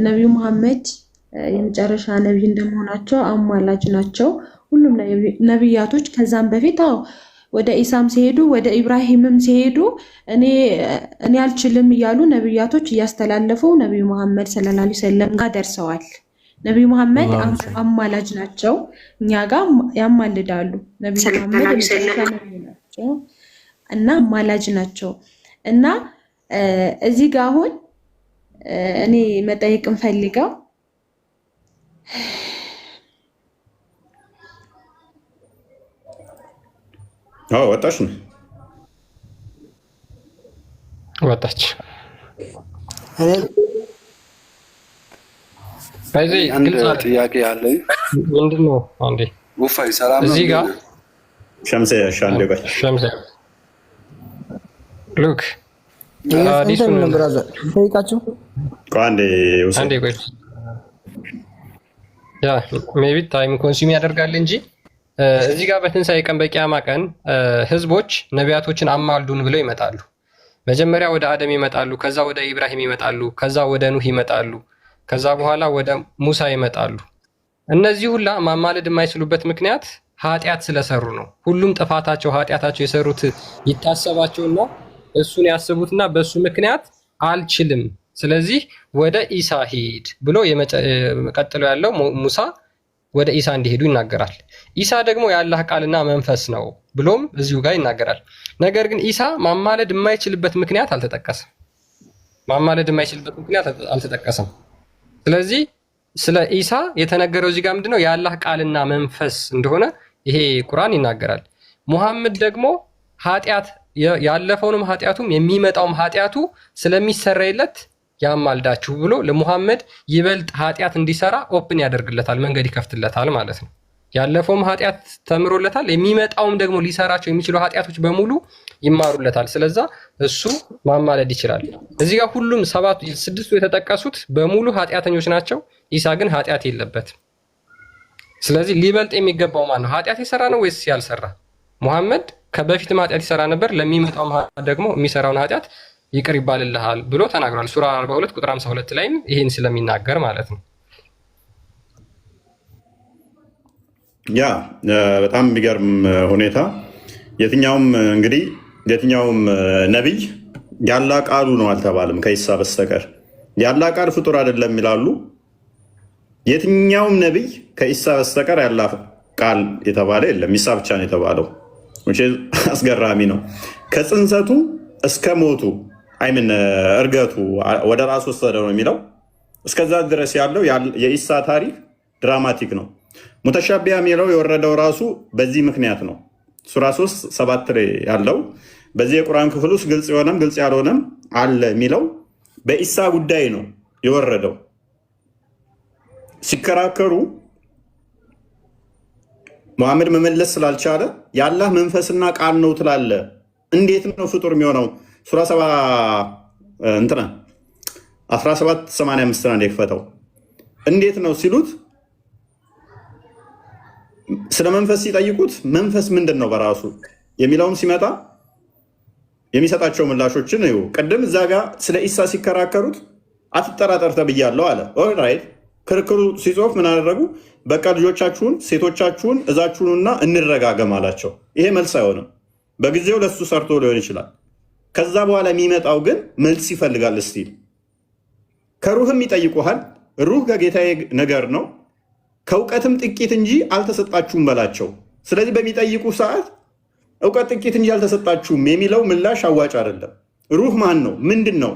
ነቢዩ መሐመድ የመጨረሻ ነቢይ እንደመሆናቸው አማላጅ ናቸው። ሁሉም ነቢያቶች ከዛም በፊት ወደ ኢሳም ሲሄዱ ወደ ኢብራሂምም ሲሄዱ እኔ አልችልም እያሉ ነቢያቶች እያስተላለፉ ነቢዩ መሐመድ ሰለላሁ ዐለይሂ ወሰለም ጋር ደርሰዋል። ነቢዩ መሐመድ አማላጅ ናቸው፣ እኛ ጋር ያማልዳሉ። ነቢዩ መሐመድ የመጨረሻ ነቢይ ናቸው እና አማላጅ ናቸው። እና እዚህ ጋር አሁን እኔ መጠየቅ እንፈልገው ወጣሽ ነው ወጣች። በዚህ ግልጽ ጥያቄ አለኝ። ምንድን ነው? አንዴ ውፋይ ሰላም ነው። እዚህ ጋር ሸምሴ ሻንዴ ቆይ ሸምሴ ሉክ እንትን ብራዘር ጠይቃችሁ አንዴ ውሰድ። አንዴ ቆይ ያ ሜቢ ታይም ኮንሱም ያደርጋል እንጂ እዚህ ጋር በትንሣኤ ቀን በቂያማ ቀን ህዝቦች ነቢያቶችን አማልዱን ብለው ይመጣሉ። መጀመሪያ ወደ አደም ይመጣሉ፣ ከዛ ወደ ኢብራሂም ይመጣሉ፣ ከዛ ወደ ኑህ ይመጣሉ፣ ከዛ በኋላ ወደ ሙሳ ይመጣሉ። እነዚህ ሁላ ማማለድ የማይችሉበት ምክንያት ኃጢአት ስለሰሩ ነው። ሁሉም ጥፋታቸው ኃጢአታቸው የሰሩት ይታሰባቸውና እሱን ያስቡትና በሱ ምክንያት አልችልም፣ ስለዚህ ወደ ኢሳ ሂድ ብሎ ቀጥሎ ያለው ሙሳ ወደ ኢሳ እንዲሄዱ ይናገራል። ኢሳ ደግሞ የአላህ ቃልና መንፈስ ነው ብሎም እዚሁ ጋር ይናገራል። ነገር ግን ኢሳ ማማለድ የማይችልበት ምክንያት አልተጠቀሰም። ስለዚህ ስለ ኢሳ የተነገረው እዚህ ጋር ምንድነው? የአላህ ቃልና መንፈስ እንደሆነ ይሄ ቁርአን ይናገራል። ሙሐመድ ደግሞ ኃጢአት ያለፈውንም ኃጢአቱም የሚመጣውም ኃጢአቱ ስለሚሰረይለት ያማልዳችሁ ብሎ ለሙሐመድ ይበልጥ ኃጢአት እንዲሰራ ኦፕን ያደርግለታል፣ መንገድ ይከፍትለታል ማለት ነው። ያለፈውም ኃጢአት ተምሮለታል፣ የሚመጣውም ደግሞ ሊሰራቸው የሚችሉ ኃጢአቶች በሙሉ ይማሩለታል። ስለዛ እሱ ማማለድ ይችላል። እዚህ ጋር ሁሉም ስድስቱ የተጠቀሱት በሙሉ ኃጢአተኞች ናቸው። ኢሳ ግን ኃጢአት የለበትም። ስለዚህ ሊበልጥ የሚገባው ማን ነው? ኃጢአት የሰራ ነው ወይስ ያልሰራ? ሙሐመድ ከበፊትም ኃጢአት ይሰራ ነበር፣ ለሚመጣውም ደግሞ የሚሰራውን ኃጢአት ይቅር ይባልልሃል ብሎ ተናግሯል። ሱራ 42 ቁጥር 52 ላይም ይህን ስለሚናገር ማለት ነው። ያ በጣም የሚገርም ሁኔታ የትኛውም ነቢይ ያላ ቃሉ ነው አልተባለም ከኢሳ በስተቀር። ያላ ቃል ፍጡር አይደለም ይላሉ። የትኛውም ነቢይ ከኢሳ በስተቀር ያላ ቃል የተባለ የለም። ኢሳ ብቻ ነው የተባለው። አስገራሚ ነው። ከጽንሰቱ እስከ ሞቱ እርገቱ ወደ ራሱ ወሰደ ነው የሚለው። እስከዛ ድረስ ያለው የኢሳ ታሪክ ድራማቲክ ነው። ሙተሻቢያ የሚለው የወረደው ራሱ በዚህ ምክንያት ነው። ሱራ 3:7 ላይ ያለው በዚህ የቁርአን ክፍል ውስጥ ግልጽ የሆነም ግልጽ ያልሆነም አለ የሚለው በኢሳ ጉዳይ ነው የወረደው። ሲከራከሩ ሙሐመድ መመለስ ስላልቻለ የአላህ መንፈስና ቃል ነው ትላለ፣ እንዴት ነው ፍጡር የሚሆነው? ሱራ 17:85 ነው የከፈተው። እንዴት ነው ሲሉት ስለ መንፈስ ሲጠይቁት መንፈስ ምንድን ነው በራሱ የሚለውም ሲመጣ የሚሰጣቸው ምላሾችን ይኸው። ቅድም እዛ ጋር ስለ ኢሳ ሲከራከሩት አትጠራጠር ተብያለሁ አለ። ኦልራይት ክርክሩ ሲጾፍ ምን አደረጉ? በቃ ልጆቻችሁን ሴቶቻችሁን እዛችሁንና እንረጋገም አላቸው። ይሄ መልስ አይሆንም። በጊዜው ለሱ ሰርቶ ሊሆን ይችላል። ከዛ በኋላ የሚመጣው ግን መልስ ይፈልጋል። እስቲል ከሩህም ይጠይቁሃል። ሩህ ከጌታዬ ነገር ነው ከእውቀትም ጥቂት እንጂ አልተሰጣችሁም በላቸው። ስለዚህ በሚጠይቁ ሰዓት እውቀት ጥቂት እንጂ አልተሰጣችሁም የሚለው ምላሽ አዋጭ አይደለም። ሩህ ማን ነው ምንድን ነው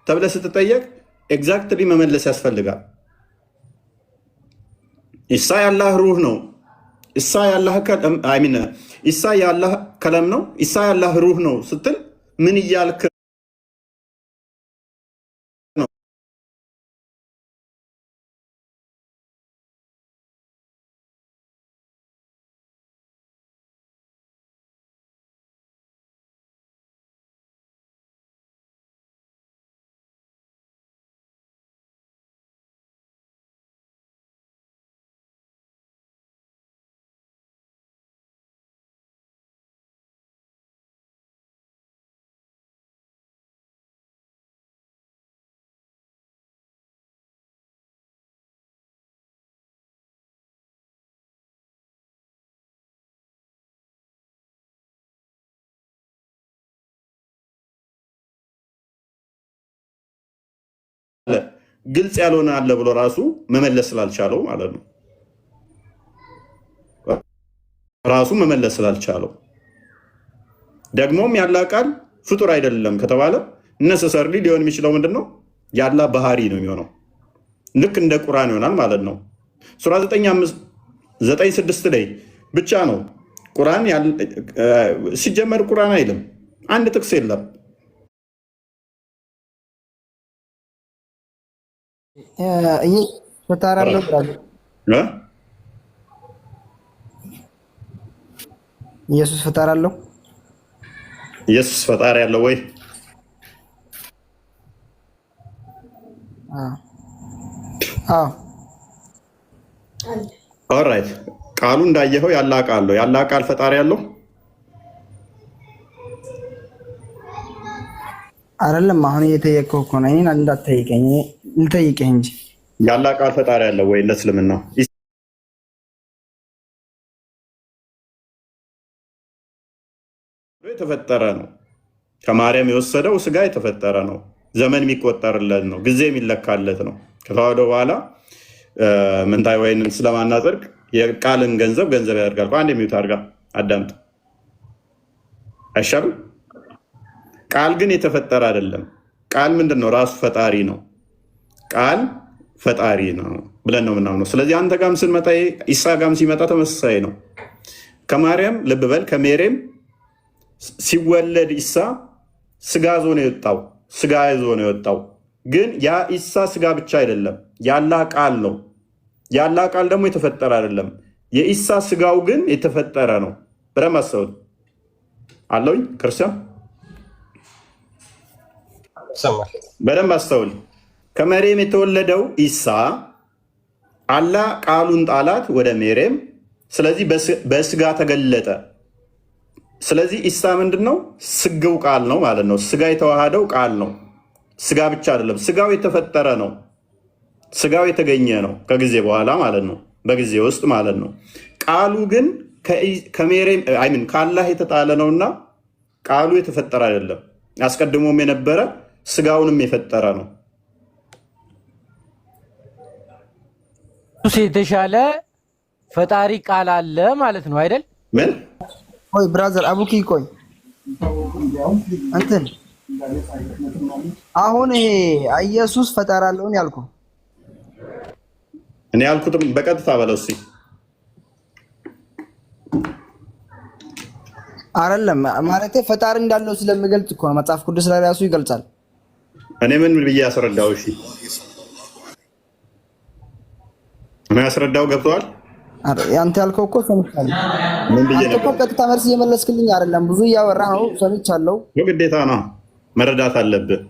ተብለህ ስትጠየቅ ኤግዛክትሊ መመለስ ያስፈልጋል። ኢሳ የአላህ ሩህ ነው። ኢሳ የአላህ ከለም ነው። ኢሳ የአላህ ሩህ ነው ስትል ምን እያልክ ነው? ግልጽ ያልሆነ አለ ብሎ ራሱ መመለስ ስላልቻለው ማለት ነው። ራሱ መመለስ ስላልቻለው ደግሞም ያላ ቃል ፍጡር አይደለም ከተባለ ነሰሰርሊ ሊሆን የሚችለው ምንድነው? ያላ ባህሪ ነው የሚሆነው። ልክ እንደ ቁርአን ይሆናል ማለት ነው። ሱራ 9:6 ላይ ብቻ ነው ቁርአን ሲጀመር ቁርአን አይልም። አንድ ጥቅስ የለም። ፈጣሪ አለው ብራዘር። ኢየሱስ ፈጣሪ አለው። ኢየሱስ ፈጣሪ አለው ወይ? አዎ። ኦልራይት ቃሉ እንዳየኸው ያላ ቃል ነው። ያላ ቃል ፈጣሪ አለው አይደለም? አሁን እየጠየቀው እኮ ነው። እኔን እንዳትጠይቀኝ ልጠይቅህ እንጂ ያላ ቃል ፈጣሪ አለው ወይ? ለእስልምና የተፈጠረ ነው። ከማርያም የወሰደው ስጋ የተፈጠረ ነው። ዘመን የሚቆጠርለት ነው። ጊዜ የሚለካለት ነው። ከተዋህዶ በኋላ ምንታይ ወይን ስለማናጸድቅ የቃልን ገንዘብ ያደርጋል። አንድ የሚዩት አድርጋ አዳምጥ አይሻልም? ቃል ግን የተፈጠረ አይደለም። ቃል ምንድን ነው? ራሱ ፈጣሪ ነው። ቃል ፈጣሪ ነው ብለን ነው የምናምነው። ስለዚህ አንተ ጋም ስንመጣ ኢሳ ጋም ሲመጣ ተመሳሳይ ነው። ከማርያም ልብ በል ከሜሬም ሲወለድ ኢሳ ስጋ ይዞ ነው የወጣው። ስጋ ይዞ ነው የወጣው። ግን ያ ኢሳ ስጋ ብቻ አይደለም፣ ያላ ቃል ነው። ያላ ቃል ደግሞ የተፈጠረ አይደለም። የኢሳ ስጋው ግን የተፈጠረ ነው። በደንብ አስተውል አለውኝ ክርስቲያን በደንብ አስተውል። ከመሬም የተወለደው ኢሳ አላህ ቃሉን ጣላት ወደ ሜሬም። ስለዚህ በስጋ ተገለጠ። ስለዚህ ኢሳ ምንድን ነው? ስግው ቃል ነው ማለት ነው። ስጋ የተዋሃደው ቃል ነው። ስጋ ብቻ አይደለም፣ ስጋው የተፈጠረ ነው። ስጋው የተገኘ ነው ከጊዜ በኋላ ማለት ነው፣ በጊዜ ውስጥ ማለት ነው። ቃሉ ግን ከሜሬም ከአላህ የተጣለ ነውና ቃሉ የተፈጠረ አይደለም። አስቀድሞም የነበረ ስጋውንም የፈጠረ ነው። ኢየሱስ የተሻለ ፈጣሪ ቃል አለ ማለት ነው አይደል? ምን ቆይ ብራዘር አቡኪ ቆይ እንትን አሁን ይሄ ኢየሱስ ፈጣሪ አለው ነው ያልኩህ። እኔ ያልኩትም በቀጥታ በለው እስኪ። አይደለም ማለት ፈጣሪ እንዳለው ስለሚገልጽ እኮ ነው። መጽሐፍ ቅዱስ ላይ ራሱ ይገልጻል። እኔ ምን ብዬ ያስረዳው? እሺ እኔ ያስረዳው ገብተዋል? ያንተ ያልከው እኮ ሰምቻለሁ። ምን ብዬ ነው? ቀጥታ መልስ እየመለስክልኝ አይደለም። ብዙ እያወራ ነው ሰምቻለሁ። ግዴታ ነው መረዳት አለብህ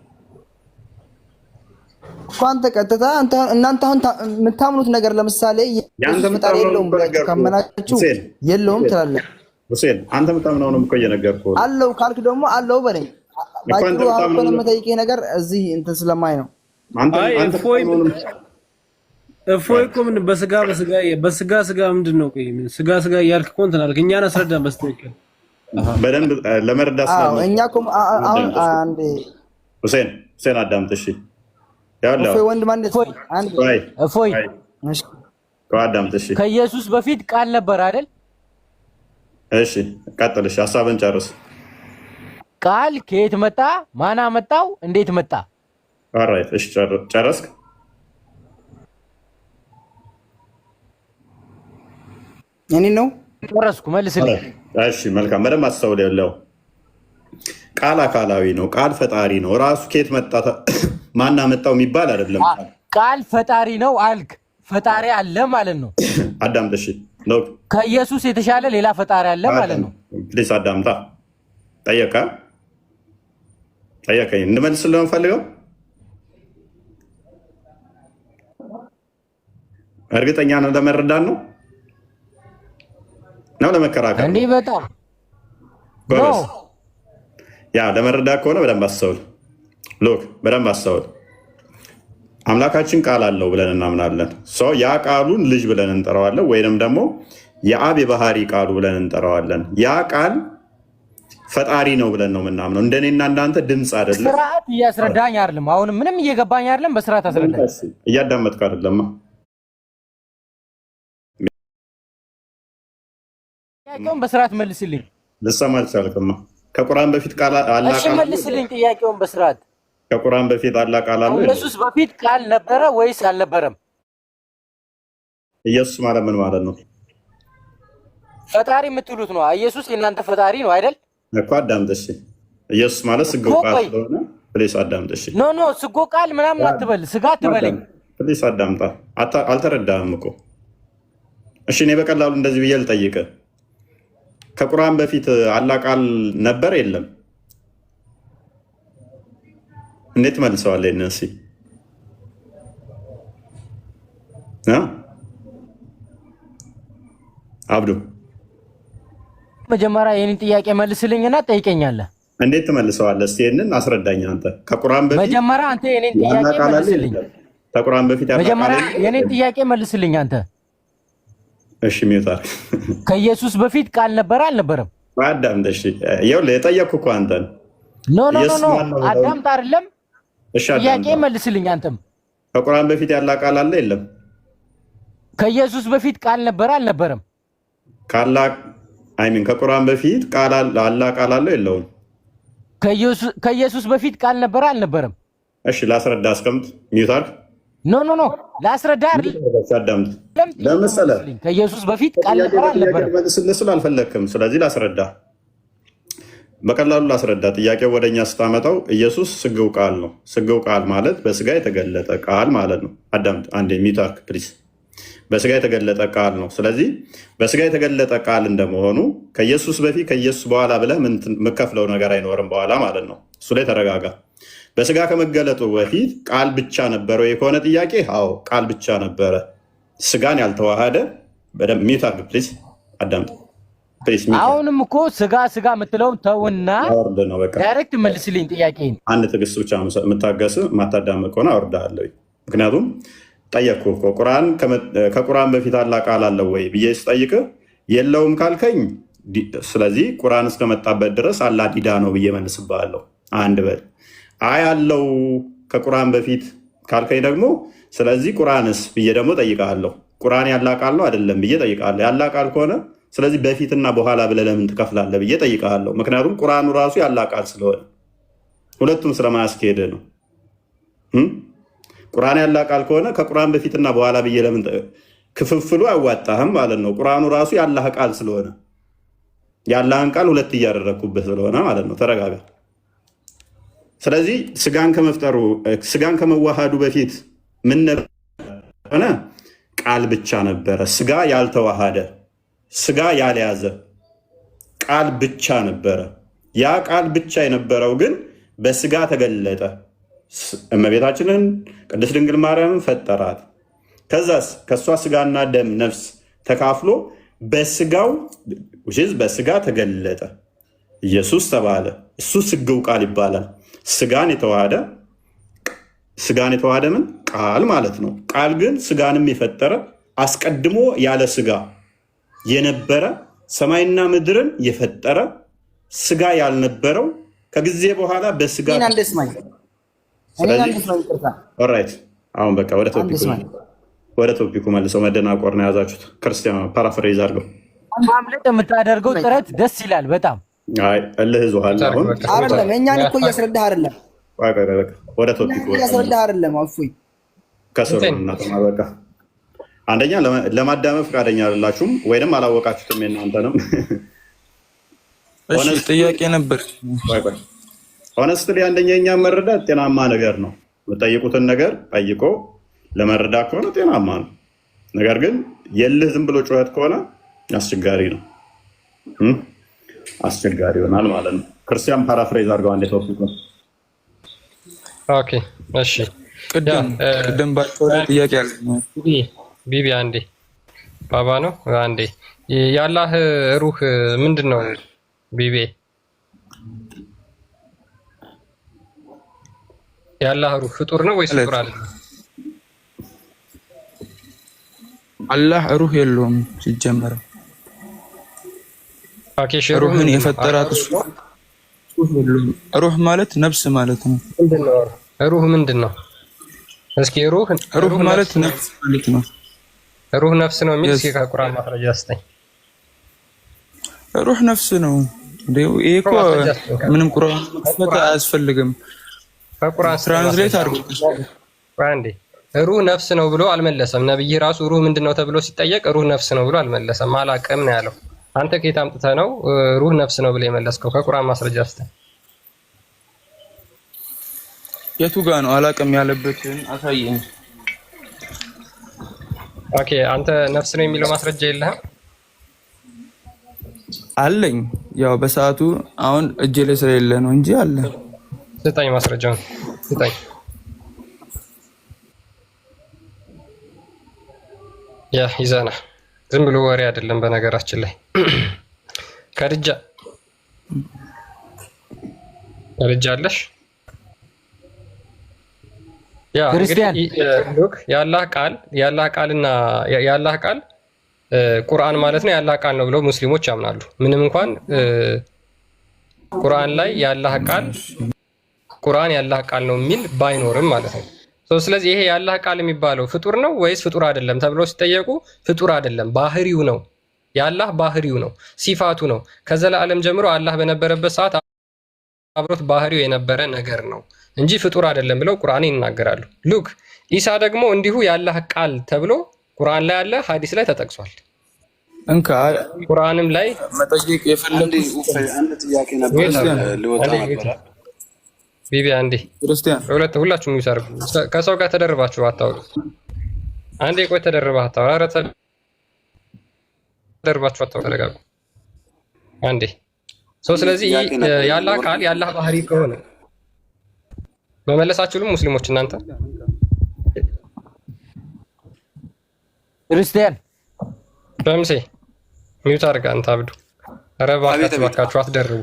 እኮ አንተ ቀጥታ እናንተ አሁን የምታምኑት ነገር ለምሳሌ ፈጣሪ የለውም ብላችሁ ካመናችሁ የለውም ትላለህ። ሁሴን አንተ የምታምነውንም እኮ እየነገርኩህ አለው ካልክ ደግሞ አለው በለኝ። ባጭሩ አሁን የምጠይቅህ ነገር እዚህ እንትን ስለማይ ነው። እፎይ እኮ ምን በስጋ ምንድን ነው? ቆይ ምን ስጋ እያልክ እኮ እንትን አልክ። እኛን አስረዳን በስተቀር በደንብ ለመረዳት ነው። እኛ እኮ አሁን አንዴ ሁሴን አዳምጥ እሺ። ያለው እፎይ ወንድ ማለት አንዴ እፎይ እሺ፣ አዳምጥ እሺ። ከኢየሱስ በፊት ቃል ነበር አይደል? እሺ ቀጥል። እሺ ሐሳብን ጨርስ። ቃል ከየት መጣ? ማን አመጣው? እንዴት መጣ? ኦልራይት እሺ ጨረስክ? እኔ ነው ጨረስኩ። መልስልኝ። እሺ መልካም። በደንብ አስተውል። ያለው ቃል አካላዊ ነው። ቃል ፈጣሪ ነው። ራሱ ከየት መጣ ማን አመጣው የሚባል አይደለም። ቃል ፈጣሪ ነው አልክ። ፈጣሪ አለ ማለት ነው። አዳምጥ እሺ። ከኢየሱስ የተሻለ ሌላ ፈጣሪ አለ ማለት ነው። ፕሊስ አዳምጣ። ጠየቀኝ እንመልስልህ ነው የምፈልገው። እርግጠኛ ነው ለመረዳት ነው ለመከራከር እንዴ? በጣም ያ ለመረዳት ከሆነ በደንብ አስተውል። በደንብ አስተውል። አምላካችን ቃል አለው ብለን እናምናለን። ያ ቃሉን ልጅ ብለን እንጠራዋለን፣ ወይንም ደግሞ የአብ የባህሪ ቃሉ ብለን እንጠራዋለን። ያ ቃል ፈጣሪ ነው ብለን ነው የምናምነው። እንደኔና እንዳንተ ድምፅ አይደለም። ስርዓት እያስረዳኝ አይደለም። አሁን ምንም እየገባኝ አይደለም። በስርዓት አስረዳኝ። እያዳመጥክ አይደለም። ጥያቄውን በስርዓት መልስልኝ። ልሰማ አልቻልክማ። ከቁርአን በፊት ቃል አለ። እሺ መልስልኝ ጥያቄውን በስርዓት። ከቁርአን በፊት አለ ቃል አለ። ኢየሱስ በፊት ቃል ነበረ ወይስ አልነበረም? ኢየሱስ ማለት ምን ማለት ነው? ፈጣሪ የምትሉት ነው። ኢየሱስ የእናንተ ፈጣሪ ነው አይደል? እኮ አዳምጥ እሺ። ኢየሱስ ማለት ስጎ ቃል ስለሆነ ፕሌስ አዳምጥ እሺ። ኖ ስጎ ቃል ምናምን አትበል፣ ስጋ አትበለኝ። ፕሊስ አዳምጣ። አልተረዳህም እኮ። እሺ እኔ በቀላሉ እንደዚህ ብዬ ልጠይቅህ። ከቁርአን በፊት አላህ ቃል ነበር የለም? እንዴት መልሰዋለህ? እነሲ አብዱ መጀመሪያ የኔን ጥያቄ መልስልኝና ጠይቀኛለህ። እንዴት ትመልሰዋለህ? እስኪ ይሄንን አስረዳኝ። አንተ ከቁርአን በፊት መጀመሪያ አንተ የኔን ጥያቄ መልስልኝ። ከቁርአን በፊት መጀመሪያ የኔን ጥያቄ መልስልኝ አንተ። እሺ ሚውታር ከኢየሱስ በፊት ቃል ነበር አልነበረም? አዳምጥ። እሺ ይኸውልህ የጠየቅኩህ እኮ አንተን። ኖ አዳምጥ አይደለም። እሺ ጥያቄ መልስልኝ አንተም። ከቁርአን በፊት ያለ ቃል አለ የለም? ከኢየሱስ በፊት ቃል ነበር አልነበረም? ከቁርአን በፊት ቃል አላህ ቃል አለው የለውም? ከኢየሱስ በፊት ቃል ነበር አልነበረም? እሺ ላስረዳ። አስቀምጥ። ሚውታር ኖ ላስረዳ አይደል? አዳምጥ። ለምሳሌ ከኢየሱስ በፊት ቃል ነበር አልነበረም? መልስልህ ስላልፈለክም፣ ስለዚህ ላስረዳ፣ በቀላሉ ላስረዳ። ጥያቄው ወደኛ ስታመጣው ኢየሱስ ስግው ቃል ነው። ስግው ቃል ማለት በስጋ የተገለጠ ቃል ማለት ነው። አዳምጥ አንዴ ሚውታር ፕሊዝ። በስጋ የተገለጠ ቃል ነው። ስለዚህ በስጋ የተገለጠ ቃል እንደመሆኑ ከኢየሱስ በፊት ከኢየሱስ በኋላ ብለህ የምከፍለው ነገር አይኖርም በኋላ ማለት ነው። እሱ ላይ ተረጋጋ። በስጋ ከመገለጡ በፊት ቃል ብቻ ነበረው የከሆነ ጥያቄ፣ አዎ ቃል ብቻ ነበረ፣ ስጋን ያልተዋሃደ። በደንብ ሚውት አድርግ ፕሊዝ፣ አዳምጥ ፕሊዝ። አሁንም እኮ ስጋ የምትለውን ተውና ዳይሬክት መልስልኝ ጥያቄን። አንድ ትዕግስት ብቻ የምታገስ የማታዳምጥ ከሆነ አወርድሃለሁ። ምክንያቱም ጠየቅኩህ እኮ ከቁርአን በፊት አላህ ቃል አለው ወይ ብዬ ስጠይቅህ የለውም ካልከኝ፣ ስለዚህ ቁርአን እስከመጣበት ድረስ አላህ ዲዳ ነው ብዬ መልስብሃለሁ። አንድ በል። አይ አለው ከቁርአን በፊት ካልከኝ ደግሞ ስለዚህ ቁርአንስ ብዬ ደግሞ ጠይቃለሁ። ቁርአን ያላህ ቃል ነው አይደለም ብዬ ጠይቃለሁ። ያላህ ቃል ከሆነ ስለዚህ በፊትና በኋላ ብለህ ለምን ትከፍላለህ ብዬ ጠይቃለሁ። ምክንያቱም ቁርአኑ ራሱ ያላህ ቃል ስለሆነ ሁለቱም ስለማያስኬድ ነው። ቁርአን ያላህ ቃል ከሆነ ከቁርአን በፊትና በኋላ ብዬ ለምን ክፍፍሉ አያዋጣህም ማለት ነው። ቁርአኑ ራሱ ያላህ ቃል ስለሆነ ያላህን ቃል ሁለት እያደረግኩበት ስለሆነ ማለት ነው። ተረጋጋ። ስለዚህ ስጋን ከመዋሃዱ በፊት ምን ነበረ? ቃል ብቻ ነበረ። ስጋ ያልተዋሃደ ስጋ ያልያዘ ቃል ብቻ ነበረ። ያ ቃል ብቻ የነበረው ግን በስጋ ተገለጠ። እመቤታችንን ቅድስት ድንግል ማርያምን ፈጠራት። ከዛስ ከእሷ ስጋና ደም ነፍስ ተካፍሎ በስጋ ተገለጠ። ኢየሱስ ተባለ። እሱ ስግው ቃል ይባላል። ስጋን የተዋሃደ ምን ቃል ማለት ነው። ቃል ግን ስጋንም የፈጠረ አስቀድሞ ያለ ስጋ የነበረ ሰማይና ምድርን የፈጠረ ስጋ ያልነበረው ከጊዜ በኋላ በስጋ ኦራይት። አሁን በቃ ወደ ቶፒኩ መልሰው። መደናቆር ነው የያዛችሁት። ክርስቲያን ፓራፍሬዝ አድርገው ማምለጥ የምታደርገው ጥረት ደስ ይላል በጣም። አይ እልህ ይዞሃል። አሁን አይደለም እኛን እኮ እያስረዳህ አይደለም። ወደ ቶፒኩ እያስረዳህ አይደለም። አፉይ ከስሩ እናተማ በቃ አንደኛ ለማዳመጥ ፈቃደኛ አይደላችሁም ወይንም አላወቃችሁትም። የእናንተንም እሺ ጥያቄ ነበር። ሆነስትሊ አንደኛ የኛ መረዳት ጤናማ ነገር ነው። የምጠይቁትን ነገር ጠይቆ ለመረዳት ከሆነ ጤናማ ነው። ነገር ግን የልህ ዝም ብሎ ጩኸት ከሆነ አስቸጋሪ ነው፣ አስቸጋሪ ይሆናል ማለት ነው። ክርስቲያን ፓራፍሬዝ አድርገው አንዴ ተወስዶ። ኦኬ እሺ፣ ቅድም ባለው ጥያቄ አለ ቢቢ አንዴ ባባ ነው አንዴ የአላህ ሩህ ምንድን ነው ቢቢ? የአላህ ሩህ ፍጡር ነው ወይስ ፍጡር አለ? አላህ ሩህ የለውም ሲጀመር። ሩህን የፈጠራት እሱ ሩህ ማለት ነፍስ ማለት ነው። ሩህ ምንድን ነው? እስኪ ሩህ ማለት ነፍስ ማለት ነው። ሩህ ነፍስ ነው የሚል እስኪ ከቁርአን ማስረጃ ስጠኝ። ሩህ ነፍስ ነው እንዴ? ይሄ እኮ ምንም ቁርአን መፍታት አያስፈልግም። ከቁርአን ትራንስሌት አድርጎ አንዴ ሩህ ነፍስ ነው ብሎ አልመለሰም። ነብይ ራሱ ሩህ ምንድነው ተብሎ ሲጠየቅ ሩህ ነፍስ ነው ብሎ አልመለሰም። አላቅም ነው ያለው። አንተ ከየት አምጥተህ ነው ሩህ ነፍስ ነው ብለህ የመለስከው? ከቁርአን ማስረጃ ስጠኝ። የቱ ጋር ነው አላቅም ያለበትን አሳየኝ። ኦኬ አንተ ነፍስ ነው የሚለው ማስረጃ የለህም? አለኝ። ያው በሰዓቱ አሁን እጄ ላይ ስለሌለ ነው እንጂ አለ። ስጠኝ ማስረጃውን ስጠኝ። ያ ይዘና ዝም ብሎ ወሬ አይደለም። በነገራችን ላይ ከድጃ አለሽ ያ ክርስቲያን የአላህ ቃልና የአላህ ቃል ቁርአን ማለት ነው። የአላህ ቃል ነው ብለው ሙስሊሞች ያምናሉ። ምንም እንኳን ቁርአን ላይ ቁርአን የአላህ ቃል ነው የሚል ባይኖርም ማለት ነው። ስለዚህ ይሄ የአላህ ቃል የሚባለው ፍጡር ነው ወይስ ፍጡር አይደለም ተብለው ሲጠየቁ ፍጡር አይደለም፣ ባህሪው ነው። የአላህ ባህሪው ነው፣ ሲፋቱ ነው። ከዘላለም ጀምሮ አላህ በነበረበት ሰዓት አብሮት ባህሪው የነበረ ነገር ነው እንጂ ፍጡር አይደለም ብለው ቁርአን ይናገራሉ። ሉክ ኢሳ ደግሞ እንዲሁ የአላህ ቃል ተብሎ ቁርአን ላይ አለ፣ ሐዲስ ላይ ተጠቅሷል። እንካ ቁርአንም ላይ መጠየቅ የፈለኩት አንድ ጥያቄ ነበር ልወጣ ነበር። ቢቢ አንዴ ክርስቲያን ሁላችሁም ይሰርጉ። ከሰው ጋር ተደርባችሁ አታውሩ። አንዴ ቆይ ተደርባ አታውሩ። ኧረ ተደርባችሁ አታውሩ። ተረጋጉ አንዴ። ስለዚህ የአላህ ቃል የአላህ ባህሪ ከሆነ መመለሳችሁም ሙስሊሞች እናንተ ክርስቲያን በምሴ ሚውት አድርጋ አንተ አብዱ። ኧረ እባካችሁ አትደርቡ።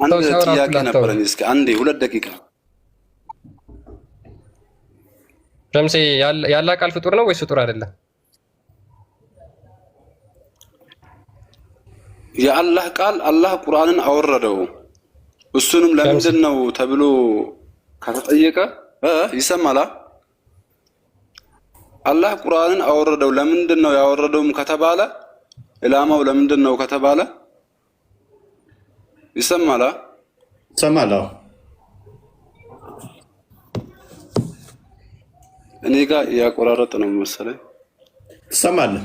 አንድ ጥያቄ ነበረኝ። እስኪ አንዴ 2 ደቂቃ። በምሴ የአላህ ቃል ፍጡር ነው ወይስ ፍጡር አይደለም? የአላህ ቃል አላህ ቁርአንን አወረደው። እሱንም ለምንድን ነው ተብሎ ከተጠየቀ ይሰማላ። አላህ ቁርአንን አወረደው ለምንድን ነው ያወረደውም ከተባለ ኢላማው ለምንድን ነው ከተባለ ይሰማላ። ሰማላ እኔ ጋር ያቆራረጥ ነው መሰለኝ። ትሰማለህ?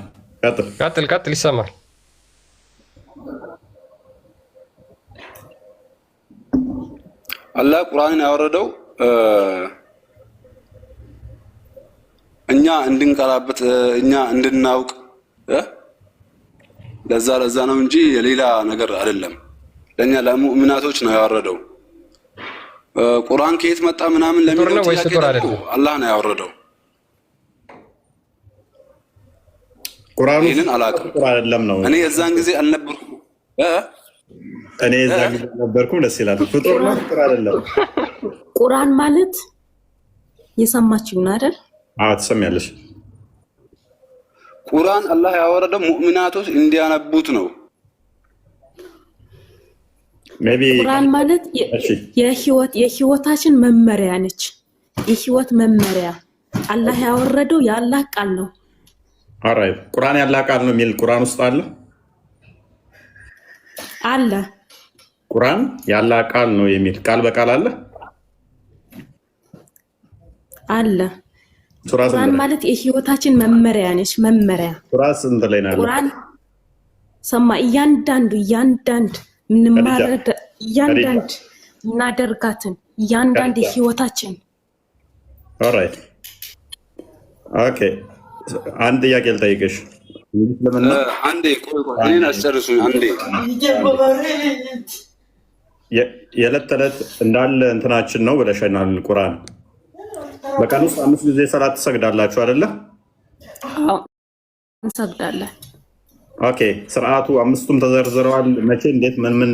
ቀጥል ይሰማል። አላህ ቁርአንን ያወረደው እኛ እንድንቀራበት እኛ እንድናውቅ ለዛ ነው እንጂ የሌላ ነገር አይደለም። ለኛ ለሙእሚናቶች ነው ያወረደው። ቁርአን ከየት መጣ ምናምን ለሚለው አላህ ነው ያወረደው። ቁርአኑ ይሄንን አላውቅም። አይደለም ነው እኔ የዛን ጊዜ አልነበርኩም። እኔ የዛን ጊዜ አልነበርኩም። ደስ ይላል። ፍጡር ነው ፍጡር አይደለም። ቁርአን ማለት የሰማችሁ ነው አይደል? አዎ ትሰሚያለሽ። ቁርአን አላህ ያወረደው ሙእሚናቶች እንዲያነቡት ነው። ቁርአን ማለት የህይወታችን መመሪያ ነች። የህይወት መመሪያ አላህ ያወረደው የአላህ ቃል ነው። አራይ ቁርአን የአላህ ቃል ነው የሚል ቁርአን ውስጥ አለ። ቁርአን የአላህ ቃል ነው የሚል ቃል በቃል አለ። ቁርአን ማለት የህይወታችን መመሪያ ነች። መመሪያ ሱራ ስንት ላይ ነው? ቁርአን ሰማ እያንዳንዱ ምንማረድ እያንዳንድ እናደርጋትን እያንዳንድ ህይወታችን። ኦራይት ኦኬ። አንድ ጥያቄ ልጠይቅሽ። አንዴ ቆይ እኔን አስጨርሱኝ። አንዴ የዕለት ተዕለት እንዳለ እንትናችን ነው ብለሽናል። ቁርአን በቀን ውስጥ 5 ጊዜ ሰላት ትሰግዳላችሁ አይደለ? አዎ እንሰግዳለን። ኦኬ ስርዓቱ 5ቱም ተዘርዝረዋል። መቼ፣ እንዴት፣ ምን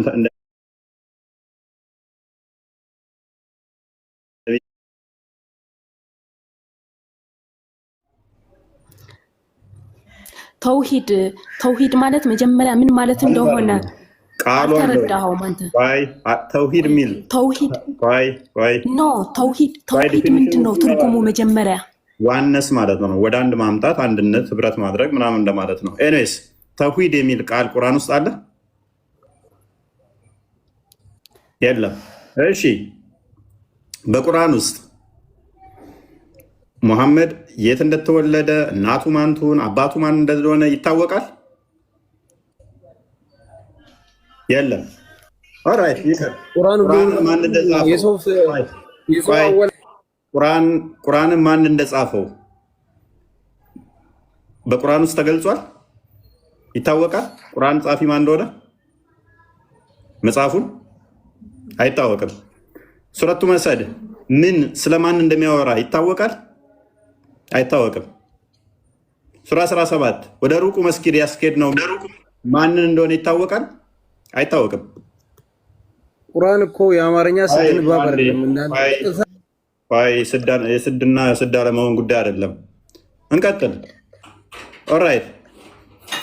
ተውሂድ ማለት መጀመሪያ ምን ማለት እንደሆነ ቃሉ ተረዳኸው? አንተ ተውሂድ ሚል ተውሂድ ኖ ተውሂድ ምንድን ነው ትርጉሙ? መጀመሪያ ዋነስ ማለት ነው፣ ወደ አንድ ማምጣት፣ አንድነት፣ ህብረት ማድረግ ምናምን እንደማለት ነው። ኤኒዌይስ ተውሂድ የሚል ቃል ቁርአን ውስጥ አለ የለም? እሺ በቁርአን ውስጥ ሙሐመድ የት እንደተወለደ እናቱ ማን ትሁን አባቱ ማን እንደሆነ ይታወቃል? የለም። ኦራይት ቁርአንን ማን እንደጻፈው በቁርአን ውስጥ ተገልጿል? ይታወቃል? ቁርአን ጻፊ ማን እንደሆነ መጽሐፉን አይታወቅም። ሱረቱ መሰድ ምን ስለማን እንደሚያወራ ይታወቃል? አይታወቅም። ሱራ 17 ወደ ሩቁ መስጊድ ያስኬድ ነው ማንን እንደሆነ ይታወቃል? አይታወቅም። ቁርአን እኮ የአማርኛ ስድን ባብ አይደለም። የስድና ስድ አለመሆን ጉዳይ አይደለም። እንቀጥል። ኦራይት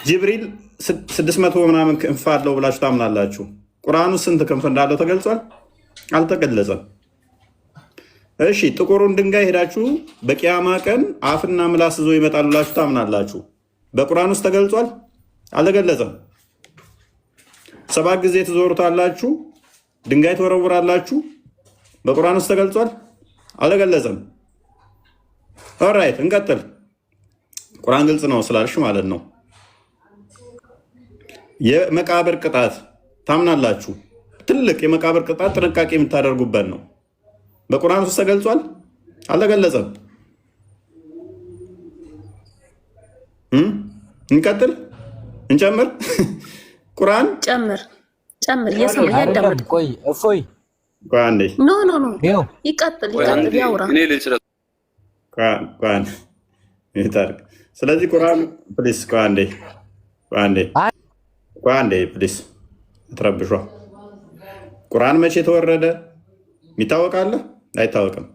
ጅብሪል 600 ምናምን ክንፍ አለው ብላችሁ ታምናላችሁ። ቁርአኑ ስንት ክንፍ እንዳለው ተገልጿል? አልተገለጸም። እሺ ጥቁሩን ድንጋይ ሄዳችሁ በቂያማ ቀን አፍና ምላስ ይዞ ይመጣል ብላችሁ ታምናላችሁ። በቁርአን ውስጥ ተገልጿል? አልተገለጸም። 7 ጊዜ ትዞሩታላችሁ፣ ድንጋይ ትወረውራላችሁ። በቁርአን ውስጥ ተገልጿል? አልተገለጸም። ኦራይት እንቀጥል። ቁርአን ግልጽ ነው ስላልሽ ማለት ነው። የመቃብር ቅጣት ታምናላችሁ? ትልቅ የመቃብር ቅጣት ጥንቃቄ የምታደርጉበት ነው። በቁርአን ውስጥ ተገልጿል? አልተገለጸም። እንቀጥል፣ እንጨምር። ቁርአን ጨምር እየሰማ ያዳምጥ። ቆይ እፎይ ቆይ አንዴ ኖ ይቀጥል ያውራ። ስለዚህ ቁርአን ፕሊስ ቆይ አንዴ ፕሊስ አትረብሿ። ቁርአን መቼ ተወረደ የሚታወቃለ? አይታወቅም።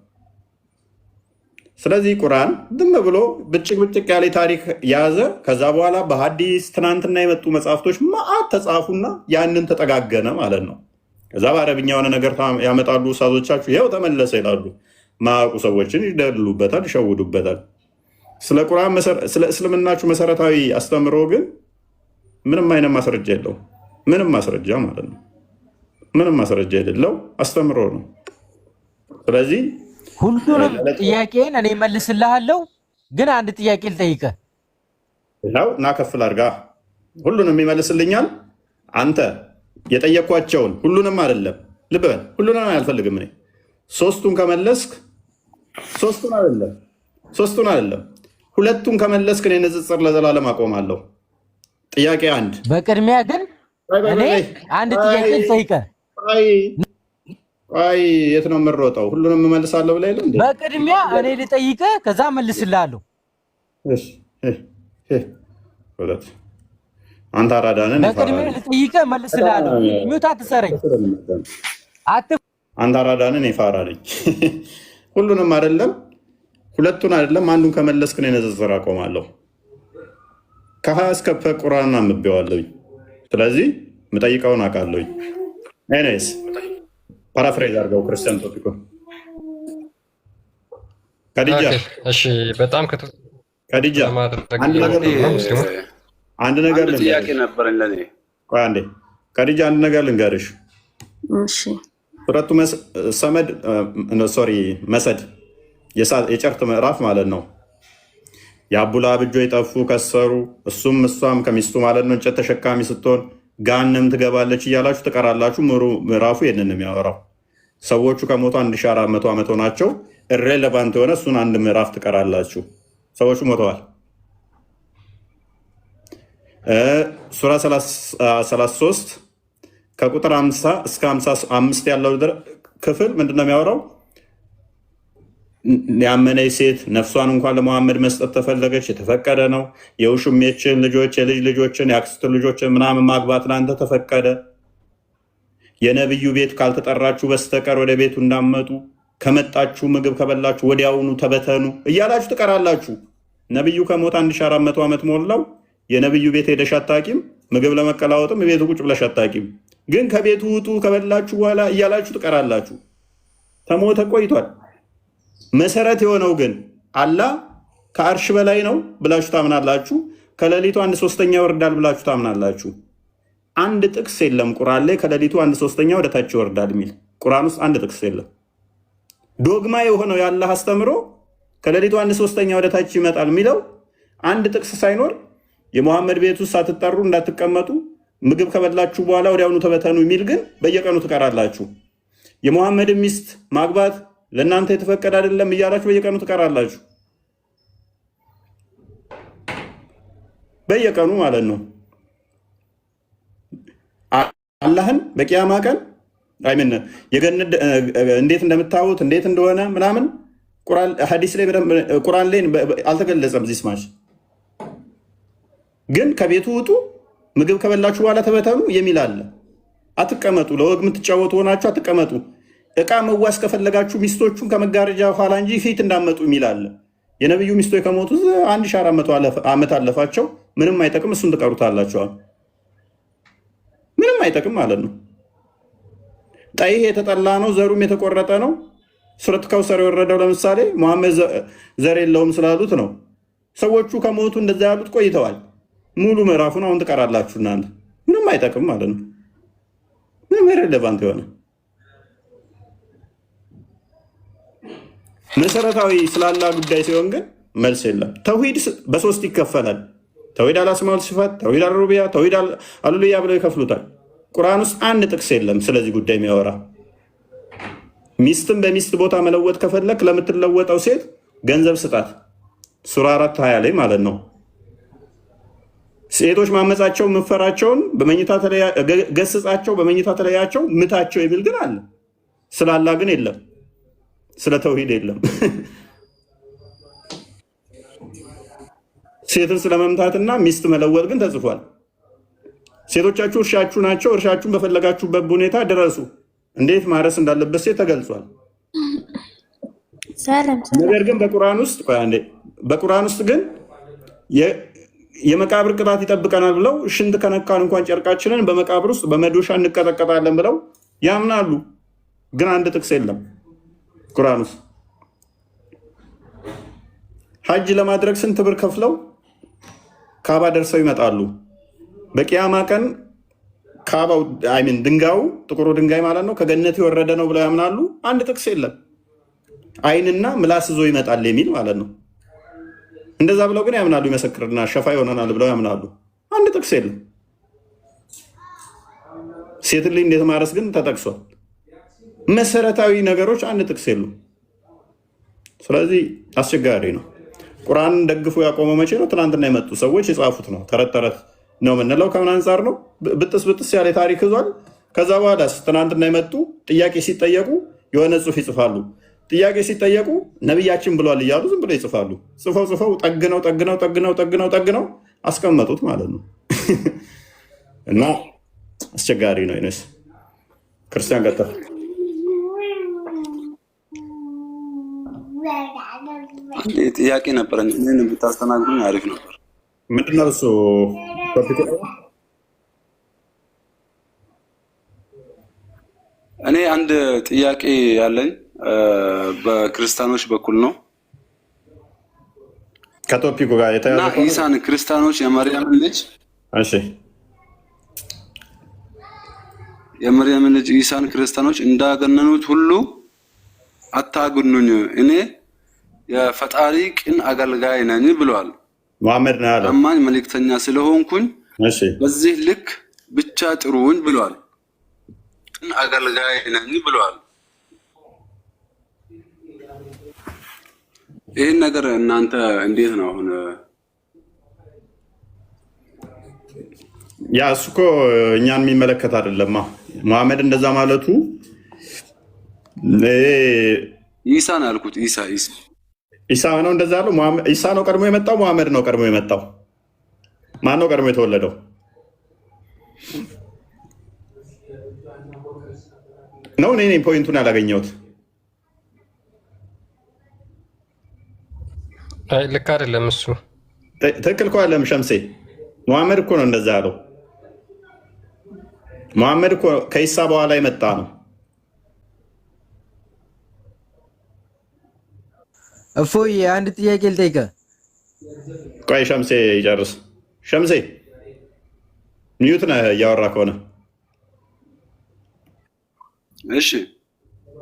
ስለዚህ ቁርአን ዝም ብሎ ብጭቅ ያለ ታሪክ ያዘ። ከዛ በኋላ በሐዲስ ትናንትና የመጡ መጽሐፍቶች ማአት ተጻፉና ያንን ተጠጋገነ ማለት ነው። ከዛ በአረብኛ የሆነ ነገር ያመጣሉ ኡስታዞቻችሁ፣ ይኸው ተመለሰ ይላሉ። ማያውቁ ሰዎችን ይደልሉበታል፣ ይሸውዱበታል። ስለ ቁርአን ስለ እስልምናችሁ መሰረታዊ አስተምሮ ግን ምንም አይነት ማስረጃ የለው። ምንም ማስረጃ ማለት ነው። ምንም ማስረጃ የሌለው አስተምሮ ነው። ስለዚህ ሁሉንም ጥያቄን እኔ መልስልሃለሁ፣ ግን አንድ ጥያቄ ልጠይቅህ። ያው እና ከፍል አድርጋ ሁሉንም ይመልስልኛል። አንተ የጠየኳቸውን ሁሉንም አይደለም፣ ልብ በል፣ ሁሉንም አልፈልግም እኔ። ሶስቱን ከመለስክ ሶስቱን አይደለም ሁለቱን ከመለስክ እኔ ንጽጽር ለዘላለም አቆማለሁ። ጥያቄ አንድ። በቅድሚያ ግን እኔ አንድ ጥያቄ ልጠይቅህ። አይ የት ነው የምሮጠው? ሁሉንም እመልሳለሁ ብለህ የለ እንዴ? በቅድሚያ እኔ ልጠይቅህ፣ ከዛ መልስልሃለሁ። እሺ አንተ አራዳነህ። በቅድሚያ ልጠይቅህ፣ መልስልሃለሁ። ሚውት አትሰረኝ። አንተ አራዳነህ፣ እኔ ፋራ ነኝ። ሁሉንም አይደለም ሁለቱን አይደለም አንዱን ከመለስክ እኔ ንጽጽር አቆማለሁ። ከሀ እስከ ፐ ቁርአን አንብቤዋለሁኝ። ስለዚህ የምጠይቀውን አውቃለሁኝ። ኤኒዌይስ ፓራፍሬዝ አድርገው ክርስቲያን ቶፒኮ ከዲጃ። እሺ በጣም ከዲጃ አንድ ነገር ጥያቄ ነበረኝ ለኔ። ቆይ አንዴ ከዲጃ አንድ ነገር ልንገርሽ። እሺ ሱረቱ መሰድ የጨርት ምዕራፍ ማለት ነው። የአቡላሃብ እጆች ጠፉ፣ ከሰሩ፣ እሱም እሷም ከሚስቱ ማለት ነው እንጨት ተሸካሚ ስትሆን ገሃነም ትገባለች እያላችሁ ትቀራላችሁ። ምዕራፉ ይህንን የሚያወራው ሰዎቹ ከሞቱ 1400 ዓመት ሆናቸው። ኢሬሌቫንት የሆነ እሱን አንድ ምዕራፍ ትቀራላችሁ። ሰዎቹ ሞተዋል። ሱራ 33 ከቁጥር 50 እስከ 55 ያለው ክፍል ምንድነው የሚያወራው? ያመነች ሴት ነፍሷን እንኳን ለመሐመድ መስጠት ተፈለገች፣ የተፈቀደ ነው። የውሽሜችን ልጆች፣ የልጅ ልጆችን፣ የአክስት ልጆችን ምናምን ማግባት ለአንተ ተፈቀደ። የነብዩ ቤት ካልተጠራችሁ በስተቀር ወደ ቤቱ እንዳመጡ፣ ከመጣችሁ ምግብ ከበላችሁ ወዲያውኑ ተበተኑ እያላችሁ ትቀራላችሁ። ነብዩ ከሞት 1400 ዓመት ሞላው። የነብዩ ቤት ሄደሽ አታቂም፣ ምግብ ለመቀላወጥም ቤቱ ቁጭ ብለሽ አታቂም። ግን ከቤቱ ውጡ ከበላችሁ በኋላ እያላችሁ ትቀራላችሁ። ተሞተ ቆይቷል። መሰረት የሆነው ግን አላህ ከአርሽ በላይ ነው ብላችሁ ታምናላችሁ። ከሌሊቱ 1/3 ይወርዳል ብላችሁ ታምናላችሁ። አንድ ጥቅስ የለም ቁርአን ላይ ከሌሊቱ 1/3 ወደ ታች ይወርዳል የሚል ቁርአን ውስጥ አንድ ጥቅስ የለም። ዶግማ የሆነው የአላህ አስተምሮ ከሌሊቱ 1/3 ወደ ታች ይመጣል የሚለው አንድ ጥቅስ ሳይኖር የሙሐመድ ቤት ውስጥ ሳትጠሩ እንዳትቀመጡ፣ ምግብ ከበላችሁ በኋላ ወዲያውኑ ተበተኑ የሚል ግን በየቀኑ ትቀራላችሁ። የሙሐመድ ሚስት ማግባት ለእናንተ የተፈቀደ አይደለም እያላችሁ በየቀኑ ትቀራላችሁ። በየቀኑ ማለት ነው አላህን በቂያማ ቀን አይምን የገነት እንዴት እንደምታዩት እንዴት እንደሆነ ምናምን ቁርአን ሐዲስ ላይ ቁርአን ላይ አልተገለጸም። እዚህ ስማሽ ግን ከቤቱ ውጡ፣ ምግብ ከበላችሁ በኋላ ተበተኑ የሚል አለ። አትቀመጡ፣ ለወግ የምትጫወቱ ሆናችሁ አትቀመጡ። እቃ መዋስ ከፈለጋችሁ ሚስቶቹን ከመጋረጃ ኋላ እንጂ ፊት እንዳመጡ የሚል አለ። የነብዩ ሚስቶች ከሞቱ 1400 ዓመት አለፋቸው። ምንም አይጠቅም፣ እሱን ትቀሩታላችኋል። ምንም አይጠቅም ማለት ነው። ጠይህ የተጠላ ነው፣ ዘሩም የተቆረጠ ነው። ሱረት ከውሰር የወረደው ለምሳሌ መሐመድ ዘር የለውም ስላሉት ነው። ሰዎቹ ከሞቱ እንደዛ ያሉት ቆይተዋል። ሙሉ ምዕራፉን አሁን ትቀራላችሁ እናንተ። ምንም አይጠቅም ማለት ነው። ምንም ሬሌቫንት የሆነ መሰረታዊ ስላላ ጉዳይ ሲሆን ግን መልስ የለም። ተውሂድ በሶስት ይከፈላል። ተውሂድ አልአስማኡል ሲፋት፣ ተውሂድ አልሩቢያ፣ ተውሂድ አልኡሉሂያ ብለው ይከፍሉታል። ቁርአን ውስጥ አንድ ጥቅስ የለም ስለዚህ ጉዳይ የሚያወራ። ሚስትን በሚስት ቦታ መለወጥ ከፈለክ ለምትለወጠው ሴት ገንዘብ ስጣት፣ ሱራ 4:20 ላይ ማለት ነው። ሴቶች ማመጻቸው ምፈራቸውን ገስጻቸው፣ በመኝታ ተለያቸው፣ ምታቸው የሚል ግን አለ። ስላላ ግን የለም፣ ስለ ተውሂድ የለም። ሴትን ስለመምታትና ሚስት መለወጥ ግን ተጽፏል። ሴቶቻችሁ እርሻችሁ ናቸው፣ እርሻችሁን በፈለጋችሁበት ሁኔታ ድረሱ። እንዴት ማረስ እንዳለበት ሴት ተገልጿል። ነገር ግን በቁርአን ውስጥ ግን የመቃብር ቅጣት ይጠብቀናል ብለው ሽንት ከነካን እንኳን ጨርቃችንን በመቃብር ውስጥ በመዶሻ እንቀጠቀጣለን ብለው ያምናሉ። ግን አንድ ጥቅስ የለም ቁርአን ውስጥ። ሐጅ ለማድረግ ስንት ብር ከፍለው ካባ ደርሰው ይመጣሉ። በቂያማ ቀን ካባው ድንጋዩ ጥቁሩ ድንጋይ ማለት ነው ከገነት የወረደ ነው ብለው ያምናሉ። አንድ ጥቅስ የለም። አይንና ምላስ ይዞ ይመጣል የሚል ማለት ነው። እንደዛ ብለው ግን ያምናሉ። ይመሰክርና ሸፋ ይሆነናል ብለው ያምናሉ። አንድ ጥቅስ የለም። ሴት ልጅ እንዴት ማረስ ግን ተጠቅሷል። መሰረታዊ ነገሮች አንድ ጥቅስ የሉም። ስለዚህ አስቸጋሪ ነው። ቁርአንን ደግፎ ያቆመው መቼ ነው? ትናንትና የመጡ ሰዎች የጻፉት ነው። ተረት ተረት ነው የምንለው ከምን አንጻር ነው? ብጥስ ብጥስ ያለ ታሪክ ይዟል። ከዛ በኋላ ትናንትና የመጡ ጥያቄ ሲጠየቁ የሆነ ጽሑፍ ይጽፋሉ። ጥያቄ ሲጠየቁ ነቢያችን ብሏል እያሉ ዝም ብለው ይጽፋሉ። ጽፈው ጠግነው አስቀመጡት ማለት ነው። እና አስቸጋሪ ነው። ይነስ ክርስቲያን ቀጠል ጥያቄ ነበረኝ። ምን ብታስተናግዱኝ አሪፍ ነበር። ምንድነው እሱ? እኔ አንድ ጥያቄ ያለኝ በክርስቲያኖች በኩል ነው። ከቶፒኩ ጋር የተያዘ ኢሳን ክርስቲያኖች የመርያምን ልጅ ኢሳን ክርስቲያኖች እንዳገነኑት ሁሉ አታግኑኝ፣ እኔ የፈጣሪ ቅን አገልጋይ ነኝ ብለዋል። መሐመድ ነው ያለው። ታማኝ መልእክተኛ ስለሆንኩኝ በዚህ ልክ ብቻ ጥሩኝ ብለዋል። ቅን አገልጋይ ነኝ ብለዋል። ይህን ነገር እናንተ እንዴት ነው አሁን? ያ እሱ እኮ እኛን የሚመለከት አይደለም። መሐመድ እንደዛ ማለቱ ኢሳን አልኩት። ኢሳ ነው እንደዛ ያለው። ኢሳ ነው ቀድሞ የመጣው? መሐመድ ነው ቀድሞ የመጣው? ማን ነው ቀድሞ የተወለደው? ነው እኔ ፖይንቱን ያላገኘሁት። ልክ አይደለም እሱ። ትክክል እኮ አይደለም ሸምሴ። መሐመድ እኮ ነው እንደዛ ያለው። መሐመድ እኮ ከኢሳ በኋላ የመጣ ነው። እፎይ አንድ ጥያቄ ልጠይቅህ። ቆይ ሸምሴ ይጨርስ። ሸምሴ ሚዩት ነህ እያወራ ከሆነ። እሺ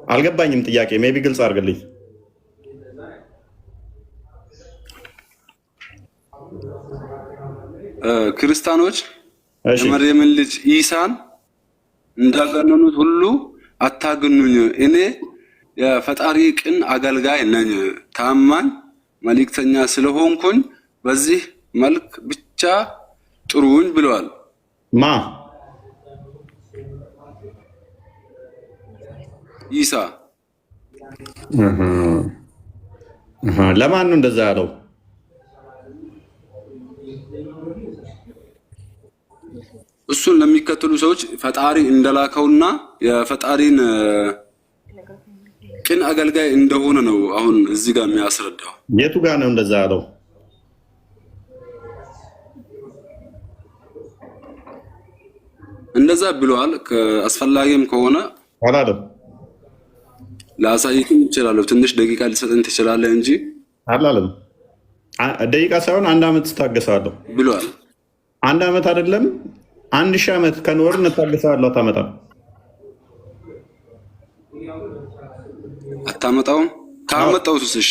አልገባኝም ጥያቄ። ሜይ ቢ ግልጽ አድርግልኝ። ክርስቲያኖች የመርየምን ልጅ ኢሳን እንዳገነኑት ሁሉ አታግኑኝ፣ እኔ የፈጣሪ ቅን አገልጋይ ነኝ፣ ታማኝ መልእክተኛ ስለሆንኩኝ በዚህ መልክ ብቻ ጥሩኝ ብለዋል። ማ ኢሳ ለማን ነው እንደዛ ያለው? እሱን ለሚከተሉ ሰዎች ፈጣሪ እንደላከውና የፈጣሪን ቅን አገልጋይ እንደሆነ ነው አሁን እዚህ ጋር የሚያስረዳው። የቱ ጋር ነው እንደዛ ያለው? እንደዛ ብለዋል። አስፈላጊም ከሆነ አላለም ላሳይክም ይችላል። ትንሽ ደቂቃ ሊሰጥን ትችላለህ እንጂ አላለም። ደቂቃ ሳይሆን 1 ዓመት ታገሳለሁ ብለዋል። 1 ዓመት አይደለም 1000 ዓመት ከኖርን ታገሳለሁ። አታመጣም። አታመጣውም። ካመጣውስ? እሺ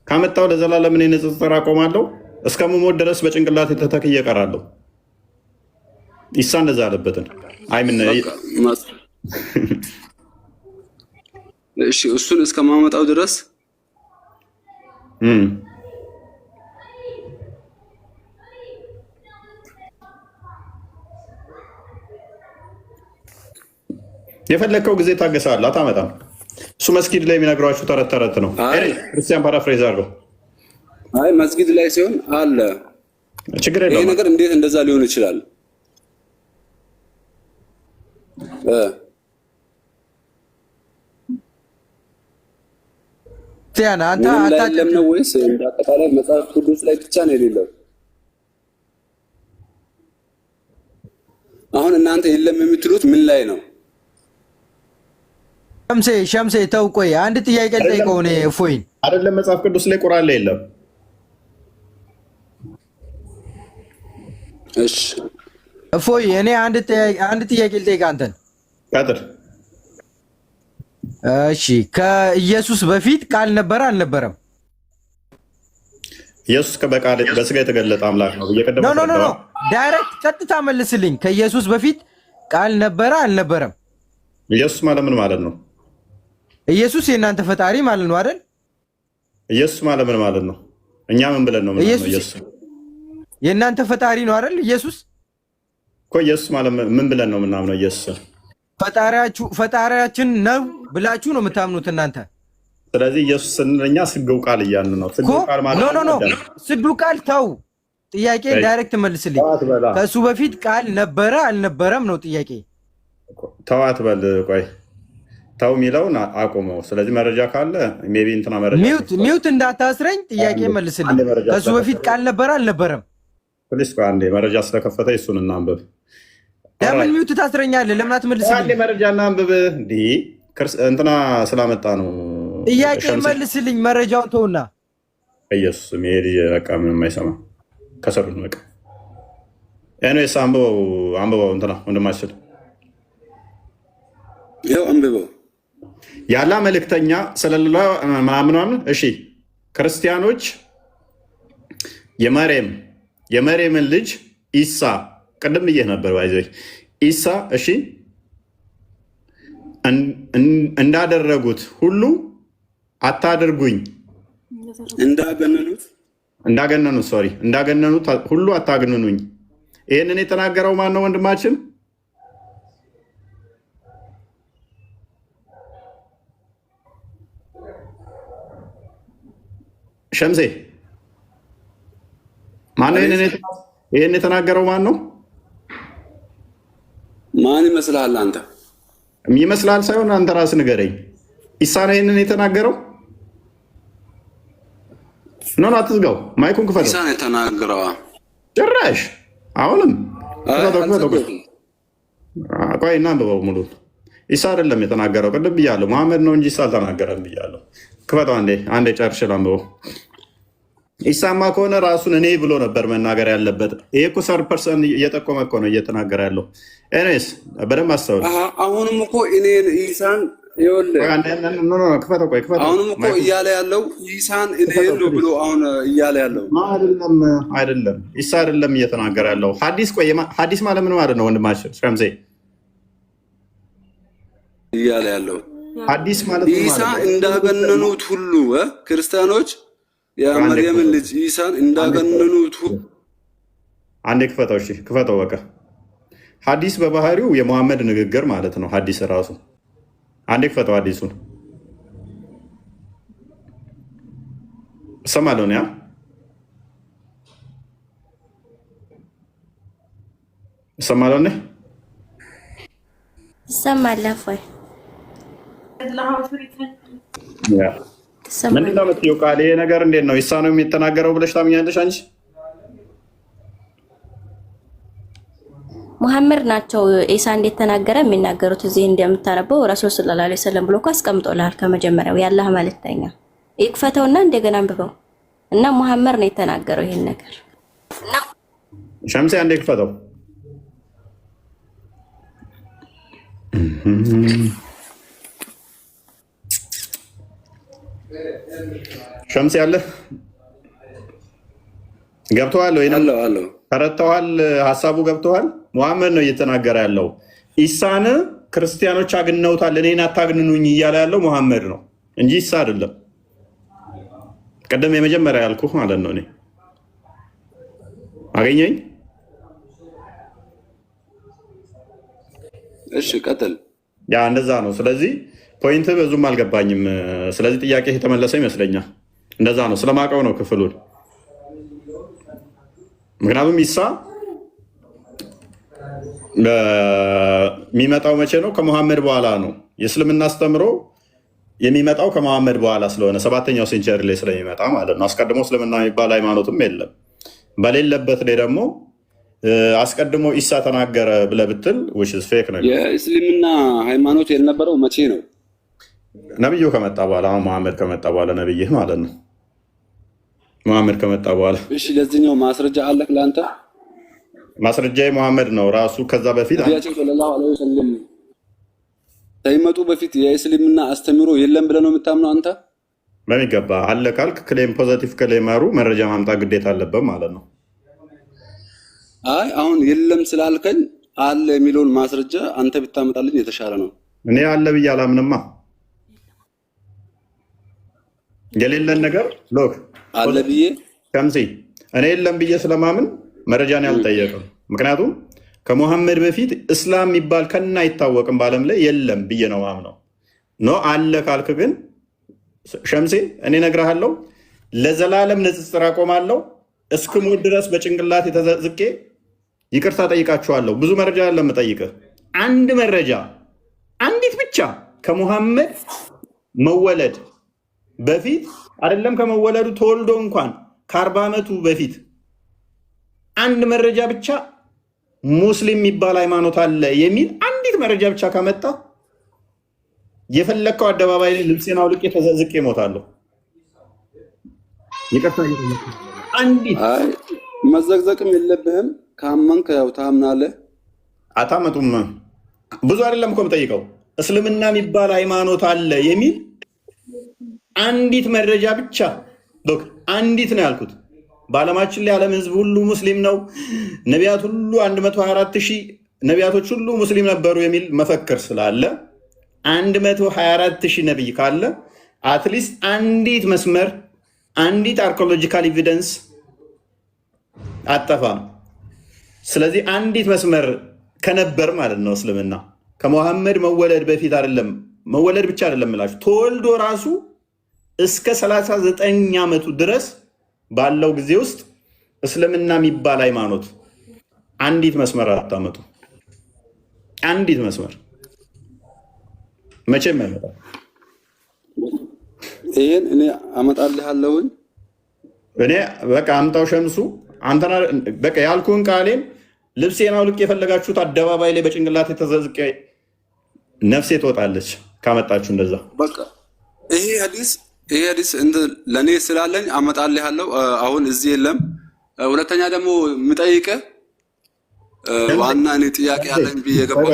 ካመጣው ለዘላለም እኔ ንጽጽር አቆማለሁ። እስከ መሞት ድረስ በጭንቅላት ተተክዬ እቀራለሁ። ኢሳ እንደዛ አለበትን እሺ እሱን እስከማመጣው ድረስ የፈለከው ጊዜ ታገሳለህ። አታመጣም። እሱ መስጊድ ላይ የሚነግሯችሁ ተረት ተረት ነው። ክርስቲያን ፓራፍሬዝ አድርገው። አይ መስጊድ ላይ ሲሆን አለ ችግር የለውም። ይሄ ነገር እንዴት እንደዛ ሊሆን ይችላል? ቲያና አንተ አታለም ነው ወይስ በአጠቃላይ መጽሐፍ ቅዱስ ላይ ብቻ ነው የሌለው? አሁን እናንተ የለም የምትሉት ምን ላይ ነው? ሸምሴ ተው ቆይ፣ አንድ ጥያቄ ልጠይቀው ነው። እፎይን አይደለም መጽሐፍ ቅዱስ ላይ ቁርአን ላይ የለም። እሺ እፎይ፣ እኔ አንድ ጥያቄ ልጠይቅ አንተን። ቀጥል። እሺ ከኢየሱስ በፊት ቃል ነበረ አልነበረም? ኢየሱስ በስጋ የተገለጠ አምላክ ነው። ኖ ዳይሬክት ቀጥታ መልስልኝ። ከኢየሱስ በፊት ቃል ነበረ አልነበረም? ኢየሱስ ማለት ምን ማለት ነው? ኢየሱስ የእናንተ ፈጣሪ ማለት ነው አይደል? ኢየሱስ ማለት ምን ማለት ነው? እኛ ምን ብለን ነው የምናምነው? ኢየሱስ የእናንተ ፈጣሪ ነው አይደል? ኢየሱስ እኮ ኢየሱስ ማለት ምን ብለን ነው የምናምነው? ኢየሱስ ፈጣሪያችን ነው ብላችሁ ነው የምታምኑት እናንተ። ስለዚህ ኢየሱስ ስንል እኛ ስግው ቃል እያልን ነው። ስግው ቃል ማለት ኖ ስግው ቃል ተው። ጥያቄ ዳይሬክት መልስልኝ። ከሱ በፊት ቃል ነበረ አልነበረም ነው ጥያቄ። ተዋት በል ቆይ ተው የሚለውን አቁመው። ስለዚህ መረጃ ካለ ሜቢ እንትና መረጃ ሚውት እንዳታስረኝ። ጥያቄ መልስልኝ። ከሱ በፊት ቃል ነበረ አልነበረም? ፕሊስ ቆይ አንዴ መረጃ ስለከፈተ እሱን እናንብብ። ለምን ሚውት ታስረኛለህ? ለምን አትመልስልኝ? አንዴ መረጃ እናንብብ። እንዴ እንትና ስላመጣ ነው። ጥያቄ መልስልኝ። መረጃውን ተውና። ኢየሱስ ሜሪ በቃ ምንም አይሰማ ከሰሩት በቃ ኤኒዌይስ አንብበው እንትና ወንድማችን ያው አንብበው ያላ መልእክተኛ ስለሌላ ምናምን። እሺ ክርስቲያኖች የመርየምን ልጅ ኢሳ ቅድም ብዬ ነበር ባይዘይ ኢሳ እሺ እንዳደረጉት ሁሉ አታድርጉኝ። እንዳገነኑት ሁሉ አታግንኑኝ። ይህንን የተናገረው ማን ነው ወንድማችን? ሸምሴ ማን ነው? ይህን የተናገረው ማን ነው? ማን ይመስልሃል አንተ? ይመስላል ሳይሆን አንተ ራስህ ንገረኝ። ኢሳ ነው ይህንን የተናገረው? ኖ አትዝጋው፣ ማይኩን ክፈተው። ኢሳ ነው የተናገረው ጭራሽ። አሁንም ቆይ እናንብበው ሙሉ። ኢሳ አይደለም የተናገረው፣ ቅድም ብያለሁ። መሐመድ ነው እንጂ ኢሳ አልተናገረም ብያለሁ። ክፈተው አንዴ ጨርሼ ላንብበው። ኢሳማ ከሆነ ራሱን እኔ ብሎ ነበር መናገር ያለበት። ይሄ እኮ ሰር ፐርሰን እየጠቆመ እኮ ነው እየተናገረ ያለው። ኤኒዌይስ በደንብ አስተውል። አሁንም እኮ እኔን ኢሳን አሁንም እኮ እያለ ያለው ኢሳን እኔ ነው ብሎ አሁን እያለ ያለው አይደለም። ኢሳ አይደለም እየተናገረ ያለው ሐዲስ። ቆይ ሐዲስ ማለት ምን ማለት ነው ወንድማችን ሸምሴ? እያለ ያለው ሐዲስ ማለት ኢሳ እንዳገነኑት ሁሉ ክርስቲያኖች የመርየምን ልጅ ኢሳን እንዳገነኑት አንዴ ክፈተው። እሺ ክፈተው። በቃ ሐዲስ በባህሪው የሙሐመድ ንግግር ማለት ነው። ሐዲስ ራሱ አንዴ ክፈተው። ሐዲሱን እሰማለሁ ነው ያ እሰማለሁ ነው ሰማለህ ወይ? ምንድን ነው የምትይው ቃል? ይሄ ነገር እንዴት ነው ኢሳ ነው የሚተናገረው ብለሽ ታምኛለሽ አንቺ? ሙሐመድ ናቸው ኢሳ እንዴት ተናገረ የሚናገሩት። እዚህ እንደምታነበው ረሱል ሰለላሁ ዐለይሂ ወሰለም ብሎ እኮ አስቀምጦልሃል። ከመጀመሪያው የአላህ መልእክተኛ ይክፈተውና እንደገና አንብበው እና ሙሐመድ ነው የተናገረው ይሄን ነገር። ሸምሴ አንዴ ክፈተው። ሸምሴ አለ ገብተዋል ወይ? ተረድተዋል? ሀሳቡ ገብተዋል? ሙሐመድ ነው እየተናገረ ያለው። ኢሳን ክርስቲያኖች አግነውታል፣ እኔን አታግንኑኝ እያለ ያለው ሙሐመድ ነው እንጂ ኢሳ አይደለም። ቀደም የመጀመሪያ ያልኩህ ማለት ነው። እኔ አገኘኝ። እሺ ቀጥል። ያ እንደዛ ነው። ስለዚህ ፖይንት ብዙም አልገባኝም። ስለዚህ ጥያቄ የተመለሰ ይመስለኛል። እንደዛ ነው። ስለማውቀው ነው ክፍሉን። ምክንያቱም ኢሳ የሚመጣው መቼ ነው? ከሙሐመድ በኋላ ነው። የእስልምና አስተምሮ የሚመጣው ከሙሐመድ በኋላ ስለሆነ 7ኛው ሴንቸሪ ላይ ስለሚመጣ ማለት ነው። አስቀድሞ እስልምና የሚባል ሃይማኖትም የለም። በሌለበት ላይ ደግሞ አስቀድሞ ኢሳ ተናገረ ብለህ ብትል ፌክ ነው። የእስልምና ሃይማኖት የነበረው መቼ ነው? ነብዩ ከመጣ በኋላ። አሁን መሐመድ ከመጣ በኋላ ነብይህ ማለት ነው። መሐመድ ከመጣ በኋላ። እሺ ለዚህኛው ማስረጃ አለክ ለአንተ? ማስረጃ መሐመድ ነው ራሱ። ከዛ በፊት ነቢያችን ሰለላሁ ዐለይሂ ወሰለም ሳይመጡ በፊት የእስልምና አስተምሮ የለም ብለህ ነው የምታምነው አንተ? በሚገባ አለ ካልክ ክሌም ፖዘቲቭ ክሌመሩ መረጃ ማምጣት ግዴታ አለበት ማለት ነው። አይ አሁን የለም ስላልከኝ አለ የሚለውን ማስረጃ አንተ ብታመጣልኝ የተሻለ ነው። እኔ አለ ብዬ አላምንማ። የሌለን ነገር ሎክ አለ ብዬ ከምሲ እኔ የለም ብዬ ስለማምን መረጃን ያልጠየቅም። ምክንያቱም ከሙሐመድ በፊት እስላም የሚባል ከና አይታወቅም በዓለም ላይ የለም ብዬ ነው ማምነው። ኖ አለ ካልክ ግን ሸምሴ እኔ እነግርሃለሁ፣ ለዘላለም ንጽጽር አቆማለሁ። እስክሞት ድረስ በጭንቅላት የተዘዝቄ ይቅርታ ጠይቃችኋለሁ። ብዙ መረጃ ያለ የምጠይቅህ አንድ መረጃ አንዲት ብቻ ከሙሐመድ መወለድ በፊት አይደለም ከመወለዱ ተወልዶ እንኳን ከ40 ዓመቱ በፊት አንድ መረጃ ብቻ ሙስሊም የሚባል ሃይማኖት አለ የሚል አንዲት መረጃ ብቻ ካመጣ የፈለግከው አደባባይ ላይ ልብሴን አውልቄ ተዘዝቄ እሞታለሁ። ይቅርታ አንዲት መዘግዘቅም የለብህም። ካመንክ ያው ታምናለህ። አታመጡም። ብዙ አይደለም እኮ የምጠይቀው እስልምና የሚባል ሃይማኖት አለ የሚል አንዲት መረጃ ብቻ ዶክ አንዲት ነው ያልኩት። በዓለማችን ላይ ዓለም ህዝብ ሁሉ ሙስሊም ነው፣ ነቢያት ሁሉ 124,000 ነቢያቶች ሁሉ ሙስሊም ነበሩ የሚል መፈክር ስላለ 124,000 ነቢይ ካለ አትሊስት አንዲት መስመር አንዲት አርኪኦሎጂካል ኤቪደንስ አጠፋም። ስለዚህ አንዲት መስመር ከነበር ማለት ነው እስልምና ከሙሐመድ መወለድ በፊት አይደለም፣ መወለድ ብቻ አይደለም እላችሁ ተወልዶ ራሱ እስከ 39 ዓመቱ ድረስ ባለው ጊዜ ውስጥ እስልምና የሚባል ሃይማኖት አንዲት መስመር አታመጡ። አንዲት መስመር መቼም አይመጣም። ይሄን እኔ አመጣልሃለሁኝ። እኔ በቃ አምጣው ሸምሱ። አንተና በቃ ያልኩህን ቃሌን ልብሴን አውልቄ የፈለጋችሁት አደባባይ ላይ በጭንቅላት የተዘዝቀ ነፍሴ ትወጣለች ካመጣችሁ እንደዛ። በቃ ይሄ ሐዲስ ለእኔ ስላለኝ አመጣልሃለሁ። አሁን እዚህ የለም። ሁለተኛ ደግሞ የምጠይቅህ ዋና እኔ ጥያቄ አለኝ ብዬ ገባሁ።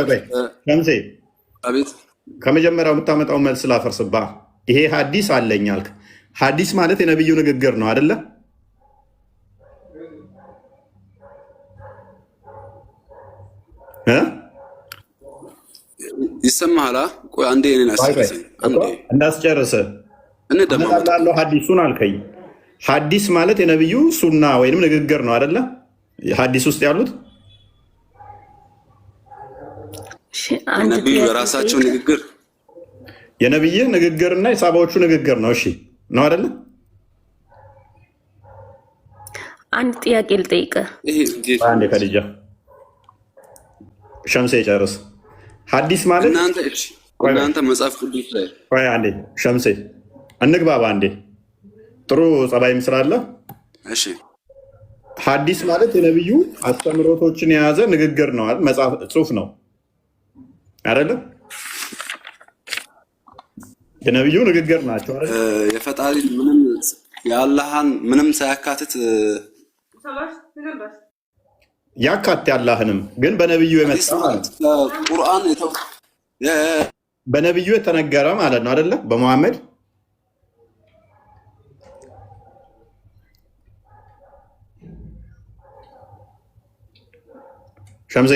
አቤት። ከመጀመሪያው የምታመጣው መልስ ላፈርስባ። ይሄ ሐዲስ አለኝ አልክ። ሐዲስ ማለት የነብዩ ንግግር ነው አይደለ? ይሰማሃል? ቆይ አንዴ እኔን አስጨርሰኝ። እንዳስጨርሰህ እመጣላለሁ። ሐዲሱን አልከኝ። ሐዲስ ማለት የነብዩ ሱና ወይንም ንግግር ነው አይደለ? ሐዲስ ውስጥ ያሉት ነብዩ የራሳቸው ንግግር የነብይ ንግግርና የሳባዎቹ ንግግር ነው። እሺ ነው አይደል? አንድ ጥያቄ ልጠይቅህ። አንዴ ከልጃ ሸምሴ ጨርስ። ሐዲስ ማለት እናንተ መጽሐፍ ቅዱስ ላይ ቆይ አንዴ ሸምሴ እንግባባ አንዴ። ጥሩ ጸባይም ስላለ እሺ። ሐዲስ ማለት የነብዩ አስተምሮቶችን የያዘ ንግግር ነው አይደል? መጽሐፍ ጽሑፍ ነው አይደለም? የነብዩ ንግግር ናቸው አይደል? የፈጣሪ ምንም የአላህን ምንም ሳያካትት ያካት ያላህንም ግን በነብዩ የመጣ ቁርአን በነብዩ የተነገረ ማለት ነው አይደለ? በመሐመድ ሸምሴ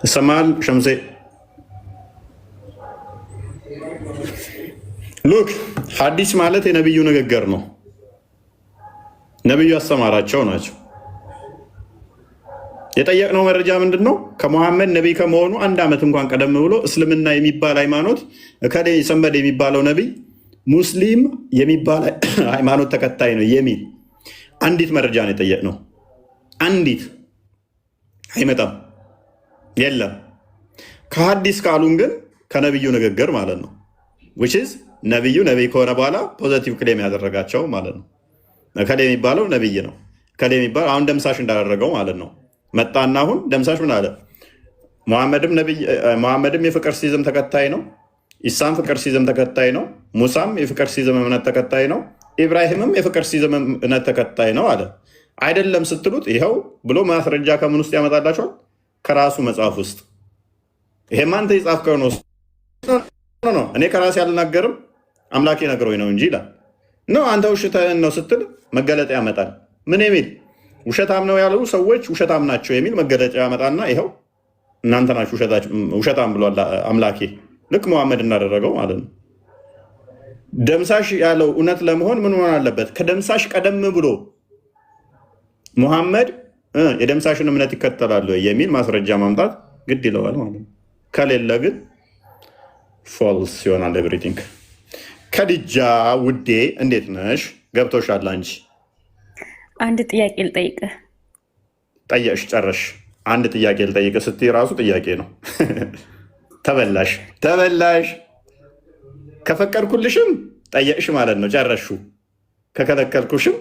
ሰማል ሸምሴ ሉክ ሐዲስ ማለት የነብዩ ንግግር ነው። ነብዩ ያስተማራቸው ናቸው። የጠየቅነው መረጃ ምንድን ነው? ከመሐመድ ነቢይ ከመሆኑ አንድ ዓመት እንኳን ቀደም ብሎ እስልምና የሚባል ሃይማኖት እከሌ ሰመድ የሚባለው ነቢይ ሙስሊም የሚባል ሃይማኖት ተከታይ ነው የሚል አንዲት መረጃ ነው የጠየቅነው። አንዲት አይመጣም፣ የለም። ከሐዲስ ካሉን ግን ከነብዩ ንግግር ማለት ነው። ዊችዝ ነብዩ ነቢይ ከሆነ በኋላ ፖዘቲቭ ክሌም ያደረጋቸው ማለት ነው። እከሌ የሚባለው ነብይ ነው። እከሌ የሚባለው አሁን ደምሳሽ እንዳደረገው ማለት ነው። መጣና አሁን ደምሳሽ ምን አለ? መሐመድም የፍቅር ሲዝም ተከታይ ነው። ኢሳም ፍቅር ሲዝም ተከታይ ነው። ሙሳም የፍቅር ሲዝም እምነት ተከታይ ነው። ኢብራሂምም የፍቅር ሲዝም እምነት ተከታይ ነው አለ። አይደለም ስትሉት ይኸው ብሎ ማስረጃ ከምን ውስጥ ያመጣላቸዋል? ከራሱ መጽሐፍ ውስጥ። ይሄማ አንተ የጻፍከው ነው። እኔ ከራሴ አልናገርም አምላኬ ነግሮኝ ነው እንጂ ይላል። ነው አንተ ውሸትህን ነው ስትል መገለጫ ያመጣል። ምን የሚል ውሸታም ነው ያሉ ሰዎች ውሸታም ናቸው የሚል መገለጫ ያመጣና ይኸው እናንተ ናችሁ ውሸታም ብሏል አምላኬ። ልክ መሐመድ እናደረገው ማለት ነው። ደምሳሽ ያለው እውነት ለመሆን ምን ሆን አለበት? ከደምሳሽ ቀደም ብሎ ሙሐመድ የደምሳሽን እምነት ይከተላሉ የሚል ማስረጃ ማምጣት ግድ ይለዋል ማለት ነው። ከሌለ ግን ፎልስ ይሆናል ኤቭሪቲንግ። ከድጃ ውዴ እንዴት ነሽ? ገብቶሻል አንቺ? አንድ ጥያቄ ልጠይቅህ። ጠየቅሽ ጨረሽ። አንድ ጥያቄ ልጠይቅህ ስትይ ራሱ ጥያቄ ነው። ተበላሽ። ከፈቀድኩልሽም ጠየቅሽ ማለት ነው፣ ጨረሹ። ከከለከልኩሽም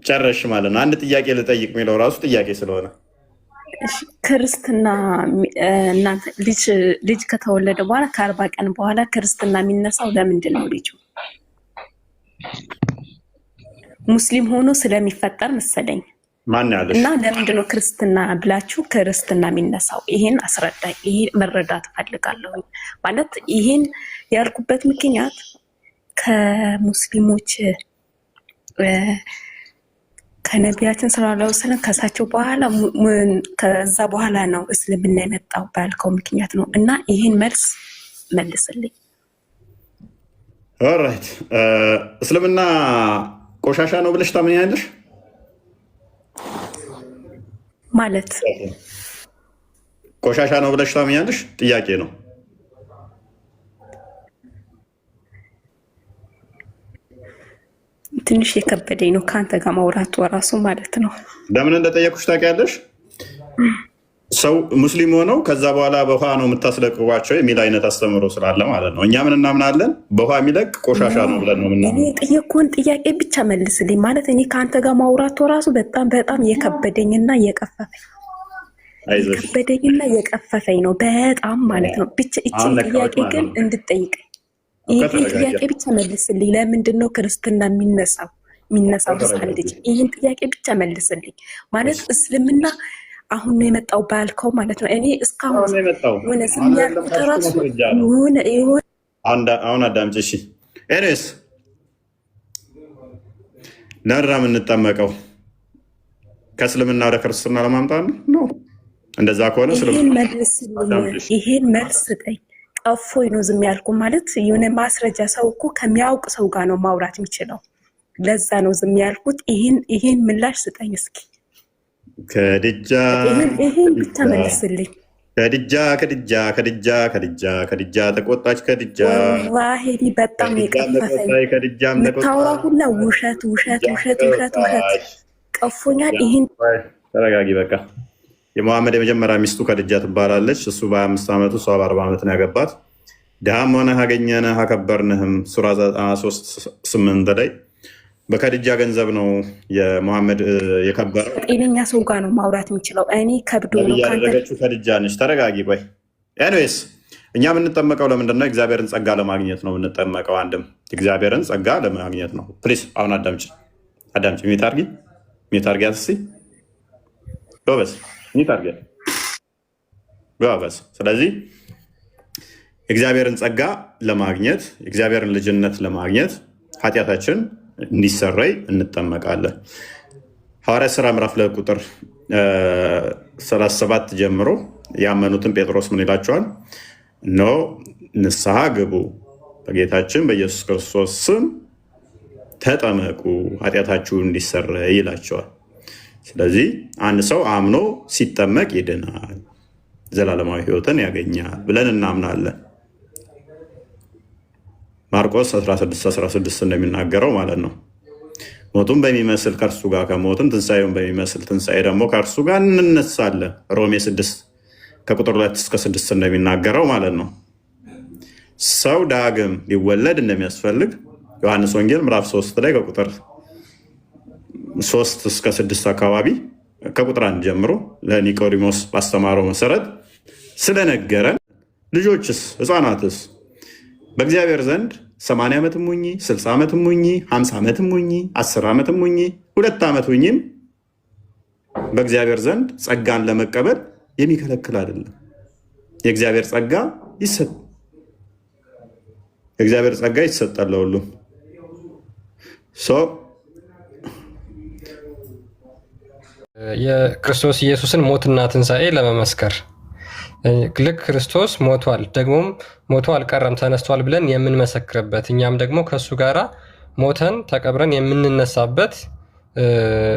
ጨረሽ ማለት ነው። አንድ ጥያቄ ልጠይቅ የሚለው ራሱ ጥያቄ ስለሆነ ክርስትና እናንተ ልጅ ከተወለደ በኋላ ከ40 ቀን በኋላ ክርስትና የሚነሳው ለምንድን ነው? ልጁ ሙስሊም ሆኖ ስለሚፈጠር መሰለኝ። ማን ያለሽ? እና ለምንድን ነው ክርስትና ብላችሁ ክርስትና የሚነሳው? ይሄን አስረዳኝ። ይሄ መረዳት ፈልጋለሁ። ማለት ይሄን ያልኩበት ምክንያት ከሙስሊሞች ከነቢያችን ሰለላሁ ዐለይሂ ወሰለም ከሳቸው በኋላ ከዛ በኋላ ነው እስልምና የመጣው ባልከው ምክንያት ነው። እና ይህን መልስ መልስልኝ። ኦልራይት። እስልምና ቆሻሻ ነው ብለሽ ታምኛለሽ? ማለት ቆሻሻ ነው ብለሽ ታምኛለሽ? ጥያቄ ነው። ትንሽ የከበደኝ ነው ከአንተ ጋር ማውራቱ እራሱ ማለት ነው። ለምን እንደጠየኩሽ ታውቂያለሽ? ሰው ሙስሊም ሆነው ከዛ በኋላ በውሃ ነው የምታስለቅቋቸው የሚል አይነት አስተምሮ ስላለ ማለት ነው። እኛ ምን እናምናለን? በውሃ የሚለቅ ቆሻሻ ነው ብለን ነው ምናምን። እኔ የጠየኩህን ጥያቄ ብቻ መልስልኝ። ማለት እኔ ከአንተ ጋር ማውራቱ እራሱ በጣም የከበደኝና የቀፈፈኝ ነው በጣም ማለት ነው። ብቻ እችን ጥያቄ ግን እንድጠይቀኝ ይህን ጥያቄ ብቻ መልስልኝ። ለምንድን ነው ክርስትና የሚነሳው ህፃን ልጅ? ይህን ጥያቄ ብቻ መልስልኝ። ማለት እስልምና አሁን ነው የመጣው ባልከው ማለት ነው። እኔ እስካሁን ሆነ ስሚያልኩት ራሱ አሁን አዳምጪ እሺ። ኤኒዌይስ ለራ የምንጠመቀው ከእስልምና ወደ ክርስትና ለማምጣት ነው። እንደዛ ከሆነ ይሄን መልስ ስጠኝ። ጠፎኝ ነው ዝም ያልኩ ማለት የሆነ ማስረጃ ሰው እኮ ከሚያውቅ ሰው ጋር ነው ማውራት የሚችለው። ለዛ ነው ዝም ያልኩት። ይሄን ምላሽ ስጠኝ እስኪ። ከድጃ ይሄን ብቻ መልስልኝ። ከድጃ ተቆጣች። ከድጃ ወላሂ በጣም የቀፈፈኝ የምታወራው ሁላ ውሸት ቀፎኛል። ይሄን ተረጋጊ በቃ። የመሐመድ የመጀመሪያ ሚስቱ ከድጃ ትባላለች። እሱ በ25 ዓመቱ እሷ በ40 ዓመት ነው ያገባት። ድሃም ሆነህ አገኘንህ አከበርንህም ሱራ 93:8 ላይ በከድጃ ገንዘብ ነው የመሐመድ የከበረው። ጤነኛ ሰው ጋር ነው ማውራት የሚችለው። እኔ ከብዶ ነው ያደረገችው ከድጃ ነች። ተረጋጊ ቆይ። ኤኒዌይስ እኛ የምንጠመቀው ለምንድን ነው? እግዚአብሔርን ጸጋ ለማግኘት ነው የምንጠመቀው። አንድም እግዚአብሔርን ጸጋ ለማግኘት ነው። ፕሊዝ አሁን አዳምጪ። ሚዩት አድርጊያት እስኪ ጎበዝ፣ ሚዩት አድርጊያት ጎበዝ። ስለዚህ እግዚአብሔርን ጸጋ ለማግኘት የእግዚአብሔርን ልጅነት ለማግኘት ኃጢአታችን እንዲሰረይ እንጠመቃለን። ሐዋርያት ሥራ ምዕራፍ 2 ቁጥር 37 ጀምሮ ያመኑትን ጴጥሮስ ምን ይላቸዋል? እነሆ ንስሐ ግቡ፣ በጌታችን በኢየሱስ ክርስቶስ ስም ተጠመቁ፣ ኃጢአታችሁ እንዲሰረይ ይላቸዋል። ስለዚህ አንድ ሰው አምኖ ሲጠመቅ ይድናል፣ ዘላለማዊ ሕይወትን ያገኛል ብለን እናምናለን። ማርቆስ 16:16 እንደሚናገረው ማለት ነው። ሞቱን በሚመስል ከእርሱ ጋር ከሞትን ትንሣኤውን በሚመስል ትንሣኤ ደግሞ ከእርሱ ጋር እንነሳለን። ሮሜ 6 ከቁጥር 2-6 እንደሚናገረው ማለት ነው። ሰው ዳግም ሊወለድ እንደሚያስፈልግ ዮሐንስ ወንጌል ምዕራፍ 3 ላይ ከቁጥር 3-6 አካባቢ ከቁጥር 1 ጀምሮ ለኒቆዲሞስ ባስተማረው መሰረት ስለነገረን ልጆችስ ህፃናትስ በእግዚአብሔር ዘንድ 80 ዓመትም ሁኚ 60 ዓመትም ሁኚ 50 ዓመትም ሁኚ 10 ዓመትም ሁኚ 2 ዓመት ሁኚም በእግዚአብሔር ዘንድ ጸጋን ለመቀበል የሚከለክል አይደለም። የእግዚአብሔር ጸጋ ይሰጣል ለሁሉም። የክርስቶስ ኢየሱስን ሞትና ትንሣኤ ለመመስከር ልክ ክርስቶስ ሞቷል፣ ደግሞም ሞቶ አልቀረም ተነስቷል ብለን የምንመሰክርበት እኛም ደግሞ ከእሱ ጋራ ሞተን ተቀብረን የምንነሳበት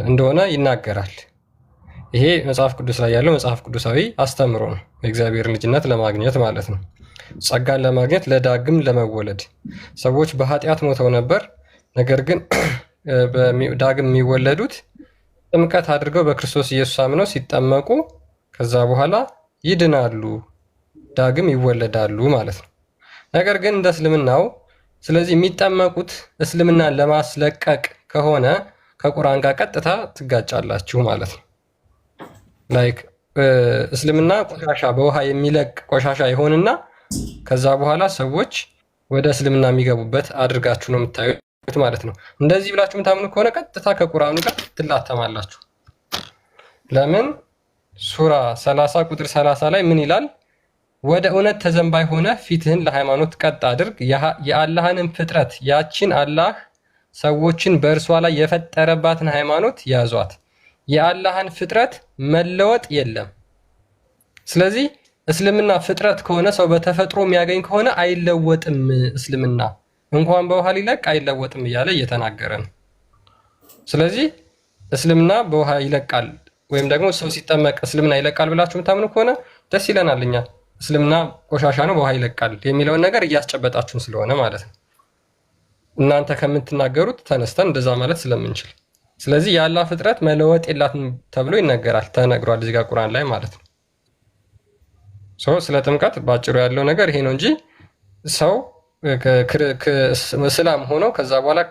እንደሆነ ይናገራል። ይሄ መጽሐፍ ቅዱስ ላይ ያለው መጽሐፍ ቅዱሳዊ አስተምሮ ነው። የእግዚአብሔር ልጅነት ለማግኘት ማለት ነው። ጸጋን ለማግኘት ለዳግም ለመወለድ ሰዎች በኃጢአት ሞተው ነበር። ነገር ግን ዳግም የሚወለዱት ጥምቀት አድርገው በክርስቶስ ኢየሱስ አምነው ሲጠመቁ ከዛ በኋላ ይድናሉ፣ ዳግም ይወለዳሉ ማለት ነው። ነገር ግን እንደ እስልምናው ስለዚህ የሚጠመቁት እስልምናን ለማስለቀቅ ከሆነ ከቁርአን ጋር ቀጥታ ትጋጫላችሁ ማለት ነው። ላይክ እስልምና ቆሻሻ በውሃ የሚለቅ ቆሻሻ ይሆንና ከዛ በኋላ ሰዎች ወደ እስልምና የሚገቡበት አድርጋችሁ ነው የምታዩት ማለት ነው። እንደዚህ ብላችሁ የምታምኑ ከሆነ ቀጥታ ከቁርአኑ ጋር ትላተማላችሁ። ለምን? ሱራ 30 ቁጥር 30 ላይ ምን ይላል? ወደ እውነት ተዘንባይ ሆነ ፊትህን ለሃይማኖት ቀጥ አድርግ፣ የአላህንም ፍጥረት ያችን አላህ ሰዎችን በእርሷ ላይ የፈጠረባትን ሃይማኖት ያዟት። የአላህን ፍጥረት መለወጥ የለም። ስለዚህ እስልምና ፍጥረት ከሆነ ሰው በተፈጥሮ የሚያገኝ ከሆነ አይለወጥም። እስልምና እንኳን በውሃ ሊለቅ አይለወጥም እያለ እየተናገረ ነው። ስለዚህ እስልምና በውሃ ይለቃል ወይም ደግሞ ሰው ሲጠመቅ እስልምና ይለቃል ብላችሁ የምታምኑ ከሆነ ደስ ይለናል። እኛ እስልምና ቆሻሻ ነው በውሃ ይለቃል የሚለውን ነገር እያስጨበጣችሁን ስለሆነ ማለት ነው። እናንተ ከምትናገሩት ተነስተን እንደዛ ማለት ስለምንችል፣ ስለዚህ የአላህ ፍጥረት መለወጥ የላትም ተብሎ ይነገራል፣ ተነግሯል እዚህ ጋር ቁርአን ላይ ማለት ነው። ስለ ጥምቀት ባጭሩ ያለው ነገር ይሄ ነው እንጂ ሰው እስላም ሆኖ ከዛ በኋላ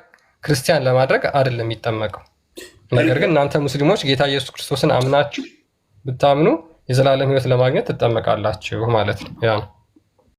ክርስቲያን ለማድረግ አይደለም የሚጠመቀው። ነገር ግን እናንተ ሙስሊሞች ጌታ ኢየሱስ ክርስቶስን አምናችሁ ብታምኑ የዘላለም ሕይወት ለማግኘት ትጠመቃላችሁ ማለት ነው። ያ ነው።